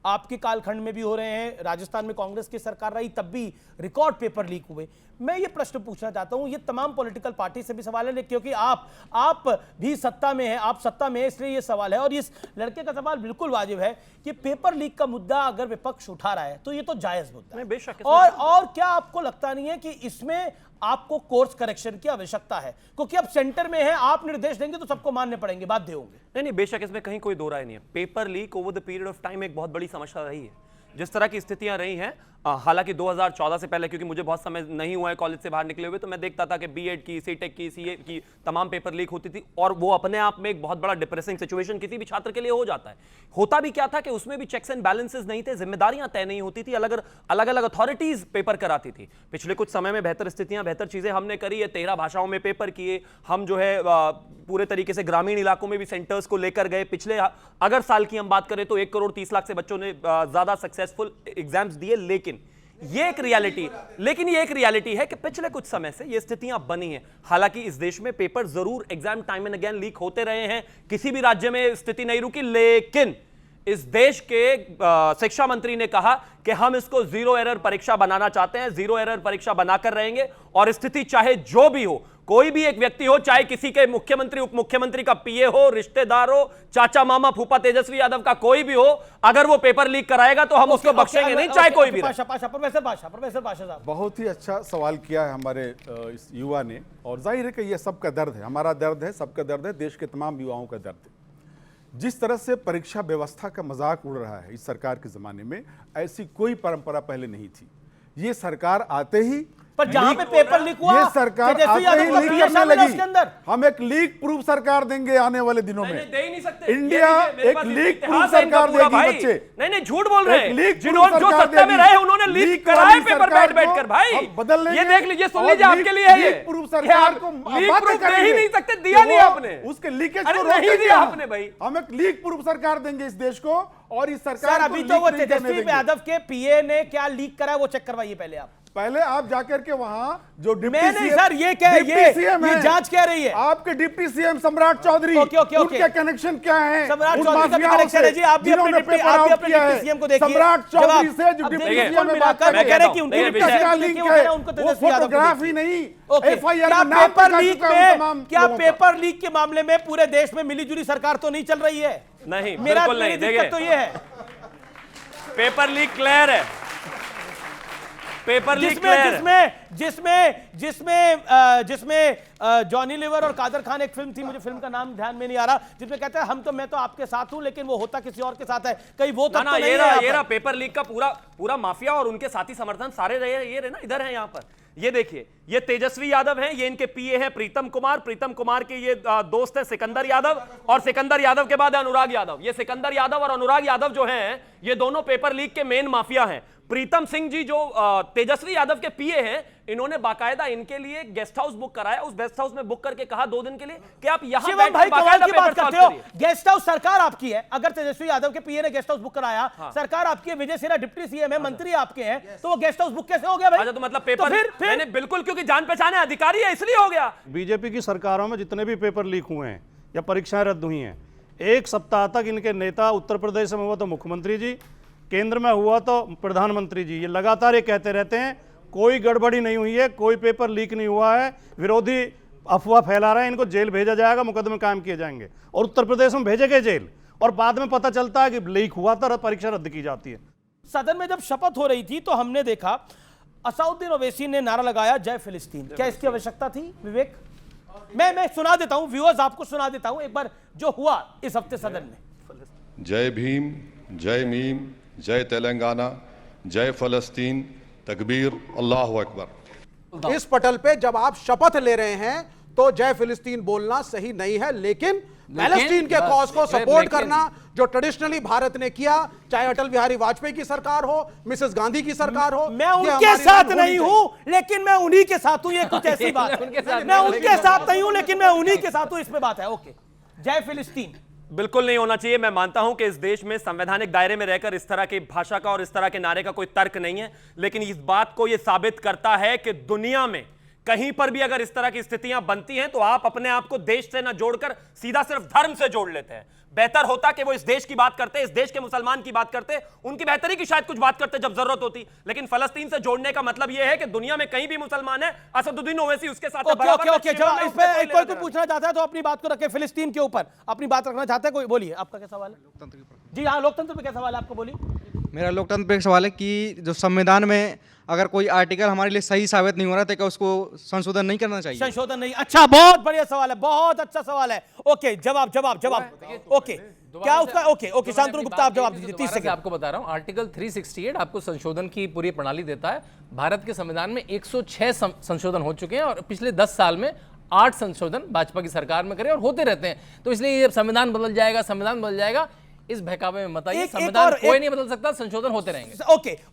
आपके कालखंड में भी हो रहे हैं, राजस्थान में कांग्रेस की सरकार रही तब भी रिकॉर्ड पेपर लीक हुए। मैं ये प्रश्न पूछना चाहता हूं, ये तमाम पॉलिटिकल पार्टी से भी सवाल है, क्योंकि आप भी सत्ता में हैं, आप सत्ता में हैं, इसलिए ये सवाल है। और इस लड़के का सवाल बिल्कुल वाजिब है कि पेपर लीक का मुद्दा अगर विपक्ष उठा रहा है तो ये तो जायज मुद्दा है, बेशक। और क्या आपको लगता नहीं है कि इसमें आपको कोर्स करेक्शन की आवश्यकता है, क्योंकि अब सेंटर में है, आप निर्देश देंगे तो सबको मानने पड़ेंगे, बाध्य होंगे। नहीं नहीं, बेशक इसमें कहीं कोई दो राय नहीं है। Paper leak over the period of time एक बहुत बड़ी समस्या रही है। जिस तरह की स्थितियां रही हैं, हालांकि 2014 से पहले, क्योंकि मुझे बहुत समय नहीं हुआ है कॉलेज से बाहर निकले हुए, तो मैं देखता था कि बीएड की, सीटेक की, सीए की तमाम पेपर लीक होती थी, और वो अपने आप में एक बहुत बड़ा डिप्रेसिंग सिचुएशन किसी भी छात्र के लिए हो जाता है। होता भी क्या था कि उसमें भी चेक्स एंड बैलेंसेस नहीं थे, जिम्मेदारियां तय नहीं होती थी, अलग अलग अथॉरिटीज पेपर कराती थी। पिछले कुछ समय में बेहतर स्थितियां, बेहतर चीजें हमने करी है। 13 भाषाओं में पेपर किए हम, जो है पूरे तरीके से ग्रामीण इलाकों में भी सेंटर्स को लेकर गए। पिछले अगर साल की हम बात करें तो 1 करोड़ 30 लाख से बच्चों ने ज्यादा सक्सेसफुल एग्जाम्स दिए। लेकिन ये एक रियलिटी है कि पिछले कुछ समय से ये स्थितियां बनी हैं। हालांकि इस देश में पेपर जरूर exam time and again leak होते रहे हैं, किसी भी राज्य में स्थिति नहीं रुकी, लेकिन इस देश के शिक्षा मंत्री ने कहा कि हम इसको जीरो एरर परीक्षा बनाना चाहते हैं, जीरो एरर परीक्षा बनाकर रहेंगे, और स्थिति चाहे जो भी हो, कोई भी एक व्यक्ति हो, चाहे किसी के मुख्यमंत्री उप मुख्यमंत्री का पीए हो, रिश्तेदार हो, चाचा मामा फूफा तेजस्वी यादव का कोई भी हो, अगर वो पेपर लीक कराएगा तो हम उसको बख्शेंगे नहीं, चाहे कोई भी। प्रोफेसर बाशा साहब, बहुत ही अच्छा सवाल किया है हमारे इस युवा ने, और जाहिर है कि ये सबका दर्द है, हमारा दर्द है, सबका दर्द है, देश के तमाम युवाओं का दर्द है। जिस तरह से परीक्षा व्यवस्था का मजाक उड़ रहा है इस सरकार के जमाने में, ऐसी कोई परंपरा पहले नहीं थी। ये सरकार आते ही, पर जहां पे पेपर लीक हुआ, ये सरकार आते ही लीक करने लगी। हम एक लीक प्रूफ सरकार देंगे आने वाले दिनों में। दे ही नहीं सकते। इंडिया एक लीक प्रूफ सरकार देगी बच्चे। नहीं, झूठ बोल रहे हैं। जिन्होंने जो सत्ता में रहे उन्होंने लीक कराए पेपर बैठकर। भाई ये देख लीजिए, सुन लीजिए, आपके लिए है ये। प्रूफ सरकार को लीक प्रूफ दे ही नहीं सकते, दिया नहीं आपने, उसके लीकेज को नहीं दिया आपने। भाई हम एक लीक प्रूफ सरकार देंगे इस देश को, और इस सरकार अभी तो वो तेजस्वी यादव के पीए ने क्या लीक करा वो चेक करवाइए पहले आप जाकर के वहां जो मैं नहीं सर, ये क्या है, ये जांच क्या रही है? आपके डिप्टी सीएम सम्राट चौधरी, उनके कनेक्शन क्या है? सम्राट चौधरी का कनेक्शन है जी, आप भी अपने डिप्टी सीएम को देखिए। सम्राट चौधरी से जो डिप्टी सीएम में बात कर रहे हैं कि उनके क्या लिंक है, उनको फोटोग्राफी नहीं, एफआईआर में पेपर लीक में, क्या पेपर लीक के मामले में पूरे देश में मिलीजुली सरकार तो नहीं चल रही है? नहीं, मेरा बिल्कुल नहीं। देखिए तो ये है, पेपर लीक क्लियर है, पेपर लीक जिसमें जॉनी लीवर और कादर खान, एक फिल्म थी, मुझे फिल्म का नाम ध्यान में नहीं आ रहा, जिसमें कहते हैं मैं तो आपके साथ हूं, लेकिन वो होता किसी और के साथ है। कहीं वो तो नहीं है। ये रहा पेपर लीक का पूरा माफिया और उनके साथी समर्थन सारे रहे, ये रहे ना, इधर है। यहां पर ये देखिए, ये तेजस्वी यादव हैं, ये इनके पीए हैं प्रीतम कुमार के ये दोस्त है सिकंदर यादव, और सिकंदर यादव के बाद है अनुराग यादव। ये सिकंदर यादव और अनुराग यादव जो हैं, ये दोनों पेपर लीक के मेन माफिया हैं। प्रीतम सिंह जी जो तेजस्वी यादव के पीए हैं, इन्होंने बाकायदा इनके लिए गेस्ट हाउस बुक कराया, उस गेस्ट हाउस में बुक करके कहा 2 दिन के लिए कि आप यहां भाई कमाल की बात करते हो। गेस्ट हाउस सरकार आपकी है, अगर तेजस्वी यादव के पीए ने गेस्ट हाउस बुक कराया, सरकार आपकी है, विजय सिन्हा डिप्टी सीएम है, मंत्री आपके हैं, तो वो गेस्ट हाउस बुक कैसे हो गया भाई? अच्छा, तो मतलब पेपर मैंने बिल्कुल, क्योंकि जान पहचान है, अधिकारी है, इसलिए हो गया। बीजेपी की सरकारों में जितने भी पेपर लीक हुए हैं या परीक्षाएं रद्द हुई हैं, 1 सप्ताह तक इनके नेता, उत्तर प्रदेश में हुआ तो मुख्यमंत्री जी, केंद्र में हुआ तो प्रधानमंत्री जी, ये लगातार ये कहते रहते हैं कोई गड़बड़ी नहीं हुई है, कोई पेपर लीक नहीं हुआ है, विरोधी अफवाह फैला रहे हैं, इनको जेल भेजा जाएगा, मुकदमे कायम किए जाएंगे, और उत्तर प्रदेश में भेजे गए जेल, और बाद में पता चलता है कि लीक हुआ था, परीक्षा रद्द की जाती है। सदन में जब शपथ हो रही थी तो हमने देखा असदुद्दीन ओवैसी ने नारा लगाया जय फिलिस्तीन। क्या इसकी आवश्यकता थी विवेक? मैं सुना देता हूं, व्यूअर्स आपको सुना देता हूं एक बार जो हुआ इस हफ्ते सदन में। जय भीम, जय मीम, जय तेलंगाना, जय फलस्तीन, तकबीर, अल्लाहु अकबर। इस पटल पे जब आप शपथ ले रहे हैं तो जय फिलिस्तीन बोलना सही नहीं है, लेकिन पैलेस्टीन के कॉज को सपोर्ट करना जो ट्रेडिशनली भारत ने किया, चाहे अटल बिहारी वाजपेयी की सरकार हो, मिसेस गांधी की सरकार हो, मैं उनके साथ नहीं हूं लेकिन मैं उन्हीं के साथ हूं, ये कुछ ऐसी बात है। मैं उनके साथ नहीं हूं लेकिन मैं उन्हीं के साथ हूं, इसमें बात है। ओके, जय फिलिस्तीन बिल्कुल नहीं होना चाहिए। मैं मानता हूं कि इस देश में संवैधानिक दायरे में रहकर इस तरह की भाषा का और इस तरह के नारे का कोई तर्क नहीं है, लेकिन इस बात को यह साबित करता है कि दुनिया में कहीं पर भी अगर इस तरह की स्थितियां बनती हैं तो आप अपने आप को देश से न जोड़कर सीधा सिर्फ धर्म से जोड़ लेते हैं। बेहतर होता कि वो इस देश की बात करते, इस देश के मुसलमान की बात करते, उनकी बेहतरी की शायद कुछ बात करते जब जरूरत होती, लेकिन फलस्तीन से जोड़ने का मतलब यह है कि दुनिया में कहीं भी मुसलमान है, असदुद्दीन ओवैसी उसके साथ है। इस पे कोई पूछना चाहता है तो अपनी बात को रखे, फिलिस्तीन के ऊपर अपनी बात रखना चाहता है कोई, बोलिए आपका क्या सवाल है? जी हाँ, लोकतंत्र पे क्या सवाल है आपको, बोलिए। मेरा लोकतंत्र पे एक सवाल है कि जो संविधान में अगर कोई आर्टिकल हमारे लिए सही साबित नहीं हो रहा तो क्या उसको संशोधन नहीं करना चाहिए? संशोधन नहीं, अच्छा, बहुत बढ़िया सवाल है, बहुत अच्छा सवाल है। ओके, जवाब जवाब जवाब। ओके, क्या उसका? ओके शांतनु गुप्ता, आप जवाब दीजिए 30 सेकंड। आपको बता रहा हूं, आर्टिकल 368 आपको संशोधन की पूरी प्रणाली देता है। भारत के संविधान में 106 संशोधन हो चुके हैं और पिछले 10 साल में 8 संशोधन भाजपा की सरकार में करे और होते रहते हैं। तो इसलिए ये संविधान बदल जाएगा, इस बहकावे में मत आइए। संविधान कोई नहीं बदल सकता, संशोधन होते रहेंगे।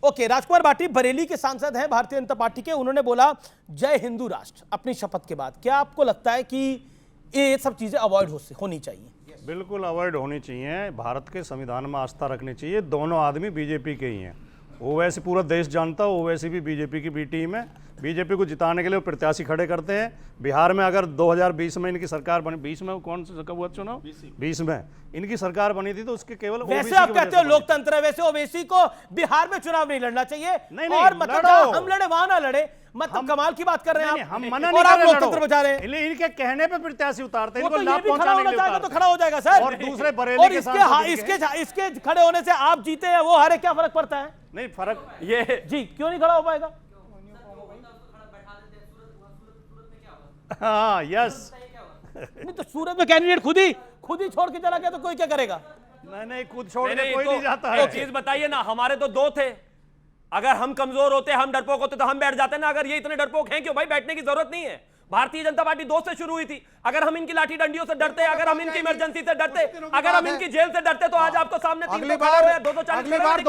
ओके, राजकुमार भाटी बरेली के सांसद हैं भारतीय जनता पार्टी के, उन्होंने बोला जय हिंदू राष्ट्र अपनी शपथ के बाद। क्या आपको लगता है कि ये सब चीजें अवॉइड होनी चाहिए? बिल्कुल अवॉइड होनी चाहिए। भारत के संविधान में आस्था रखनी चाहिए। दोनों आदमी बीजेपी के ही हैं। ओवैसी पूरा देश जानता है, ओवैसी भी बीजेपी की बी टीम है। बीजेपी को जिताने के लिए प्रत्याशी खड़े करते हैं। बिहार में अगर 2020 में इनकी सरकार बनी, 20 में कौन सा कब हुआ चुनाव? 20 में इनकी सरकार बनी थी तो उसके केवल वैसे आप कहते हो लोकतंत्र है, वैसे ओवैसी को बिहार में चुनाव नहीं लड़ना चाहिए। नहीं, और मतलब हम लड़े वहां ना लड़े, मतलब कमाल की बात कर रहे हैं हम आप, मना और नहीं आप कर लोकतंत्र बचा रहे हैं। इनके कहने पे प्रत्याशी उतारते हैं, वो इनको तो ये लाभ भी खड़ा पहुंचाने के होना लिए चाहेगा तो उतारते खड़ा हो जाएगा सर। और दूसरे बरेली और के इसके खड़े होने से आप जीते हैं वो हारे, क्या फर्क पड़ता है? नहीं फर्क ये जी क्यों नहीं खड़ा हो पाएगा? हाँ यस। नहीं तो सूरत में कैंडिडेट खुद ही छोड़ के चला गया तो कोई क्या करेगा? नहीं खुद छोड़ के कोई नहीं जाता है। एक चीज बताइए ना, हमारे तो 2 थे। अगर हम कमजोर होते, हम डरपोक होते तो हम बैठ जाते ना। अगर ये इतने डरपोक हैं क्यों भाई? बैठने की जरूरत नहीं है। भारतीय जनता पार्टी 2 से शुरू हुई थी। अगर हम इनकी लाठी डंडियों से डरते, अगर हम इनकी इमरजेंसी से डरते, अगर हम इनकी जेल से डरते, तो आज आपको सामने अगली बार 2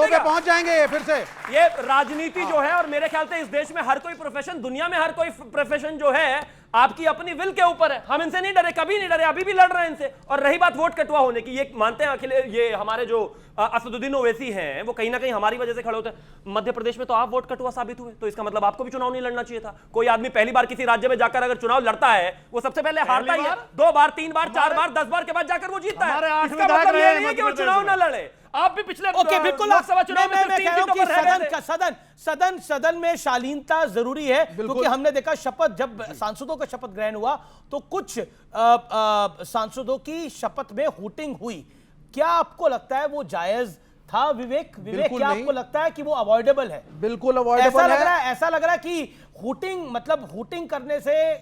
पे पहुंच जाएंगे फिर से। ये राजनीति जो है, और मेरे ख्याल से इस देश में हर कोई प्रोफेशन, दुनिया में हर कोई प्रोफेशन जो है आपकी अपनी विल के ऊपर है। हम इनसे नहीं डरे, कभी नहीं डरे, अभी भी लड़ रहे हैं इनसे। और रही बात वोट कटवा होने की, ये मानते हैं अखिल, ये हमारे जो असदुद्दीन ओवैसी हैं वो कहीं ना कहीं हमारी वजह से खड़े होते हैं। मध्य प्रदेश में तो आप वोट कटवा साबित हुए, तो इसका मतलब आपको भी चुनाव नहीं लड़ना चाहिए था। कोई आदमी पहली बार किसी राज्य में जाकर अगर चुनाव लड़ता है, वो सबसे पहले हारता ही है। 2 बार, 3 बार, 4 बार, 10 बार के बाद जाकर वो जीतता है। इसका मतलब ये नहीं है कि वो चुनाव ना लड़े। आप भी पिछले बिल्कुल लोकसभा चुनाव में मैं कह रहा हूं कि सदन में शालीनता जरूरी है, क्योंकि हमने देखा शपथ, जब सांसदों का शपथ ग्रहण हुआ तो कुछ सांसदों की शपथ में हूटिंग हुई। क्या आपको लगता है वो जायज था? विवेक, क्या आपको लगता है कि वो अवॉइडेबल है? बिल्कुल अवॉइडेबल है। ऐसा लग रहा है कि हूटिंग करने से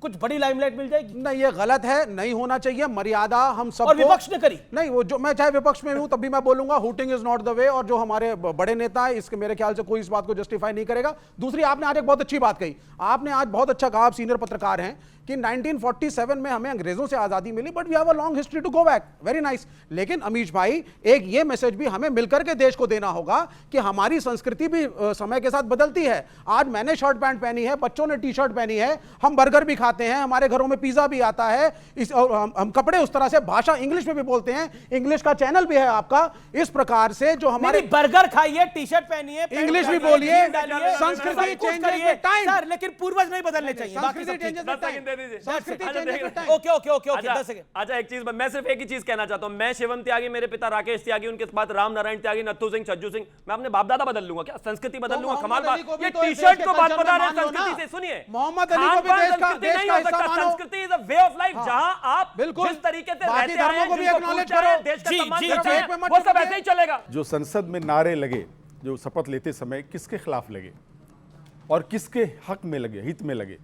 कुछ बड़ी लाइमलाइट मिल जाएगी। नहीं, ये गलत है, नहीं होना चाहिए। मर्यादा हम सब, और विपक्ष ने करी नहीं, वो जो मैं चाहे विपक्ष में हूं तब भी मैं बोलूंगा hooting is not the way. और जो हमारे बड़े नेता है, इसके मेरे ख्याल से कोई इस बात को जस्टिफाई नहीं करेगा। दूसरी, आपने आज एक बहुत अच्छी बात कही, आपने आज बहुत अच्छा कहा, आप सीनियर पत्रकार हैं, कि 1947 में हमें अंग्रेजों से आजादी मिली, but we have a long history to go back. Very nice. लेकिन अमीश भाई, एक ये मैसेज भी हमें मिलकर के देश को देना होगा कि हमारी संस्कृति भी समय के साथ बदलती है। आज मैंने शर्ट पैंट पहनी है, बच्चों ने टी शर्ट पहनी है, हम बर्गर भी खाते हैं, हमारे घरों में पिज्जा भी आता है, और हम कपड़े उस तरह से, भाषा इंग्लिश में भी बोलते हैं, इंग्लिश का चैनल भी है आपका। इस प्रकार से जो हमारे बर्गर खाइए, टी शर्ट पहनिए, इंग्लिश भी बोलिए, संस्कृति चेंज टाइम, लेकिन पूर्वज नहीं बदलने चाहिए। अच्छा, एक चीज मैं सिर्फ एक ही चीज कहना चाहता हूं। मैं शिवम त्यागी, मेरे पिता राकेश त्यागी, उनके बाद राम नारायण त्यागी, नत्थू सिंह, छज्जू सिंह, मैं अपने बाप दादा बदल लूंगा क्या? संस्कृति बदल लूंगा? कमाल बात। ये टी शर्ट को बात बता रहे हैं संस्कृति से। सुनिए, मोहम्मद अली को भी देश का हिस्सा मानो। संस्कृति is a way of life, जहां आप जिस तरीके से रहते हैं, को भी एक्नॉलेज करो, देश का सम्मान करते हैं, वो सब ऐसे ही चलेगा। जो संसद में नारे लगे, जो शपथ लेते समय किसके खिलाफ लगे और किसके हक में लगे, हित में लगे?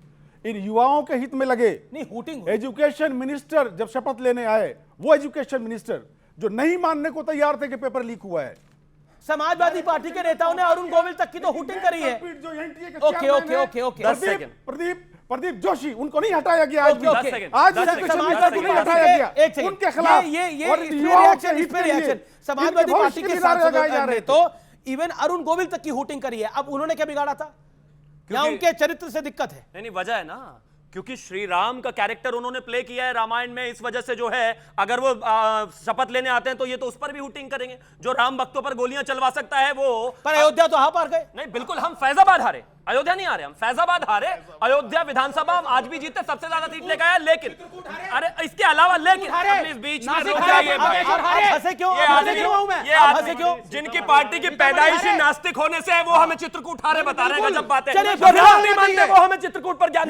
इन युवाओं के हित में लगे। नहीं, हूटिंग। एजुकेशन मिनिस्टर जब शपथ लेने आए, वो एजुकेशन मिनिस्टर जो नहीं मानने को तैयार थे कि पेपर लीक हुआ है। समाजवादी पार्टी के नेताओं ने अरुण गोविल तक की तो हूटिंग करी है। प्रदीप जोशी, उनको नहीं हटाया गया आज भी। आज नहीं हटाया गया उनके खिलाफ। ये समाजवादी पार्टी के सांसदों ने तो इवन अरुण गोविल तक की हूटिंग करी है। अब उन्होंने क्या बिगाड़ा था? या उनके चरित्र से दिक्कत है? नहीं, वजह है ना, क्योंकि श्री राम का कैरेक्टर उन्होंने प्ले किया है रामायण में। इस वजह से जो है, अगर वो शपथ लेने आते हैं तो ये तो उस पर भी हूटिंग करेंगे। जो राम भक्तों पर गोलियां चलवा सकता है वो। पर अयोध्या तो हार गए। नहीं, बिल्कुल, हम फैजाबाद हारे, अयोध्या नहीं हारे, हम फैजाबाद हारे। अयोध्या विधानसभा हम आज भी जीते, सबसे ज्यादा सीट लेकर आया। लेकिन अरे इसके अलावा, लेकिन प्लीज बीच में रुक जाइए क्यों? जिनकी पार्टी की पैदाइश ही नास्तिक होने से है, वो हमें चित्रकूट हारे बता रहे हैं। जब बातें नहीं मानते, वो हमें चित्रकूट पर ज्ञान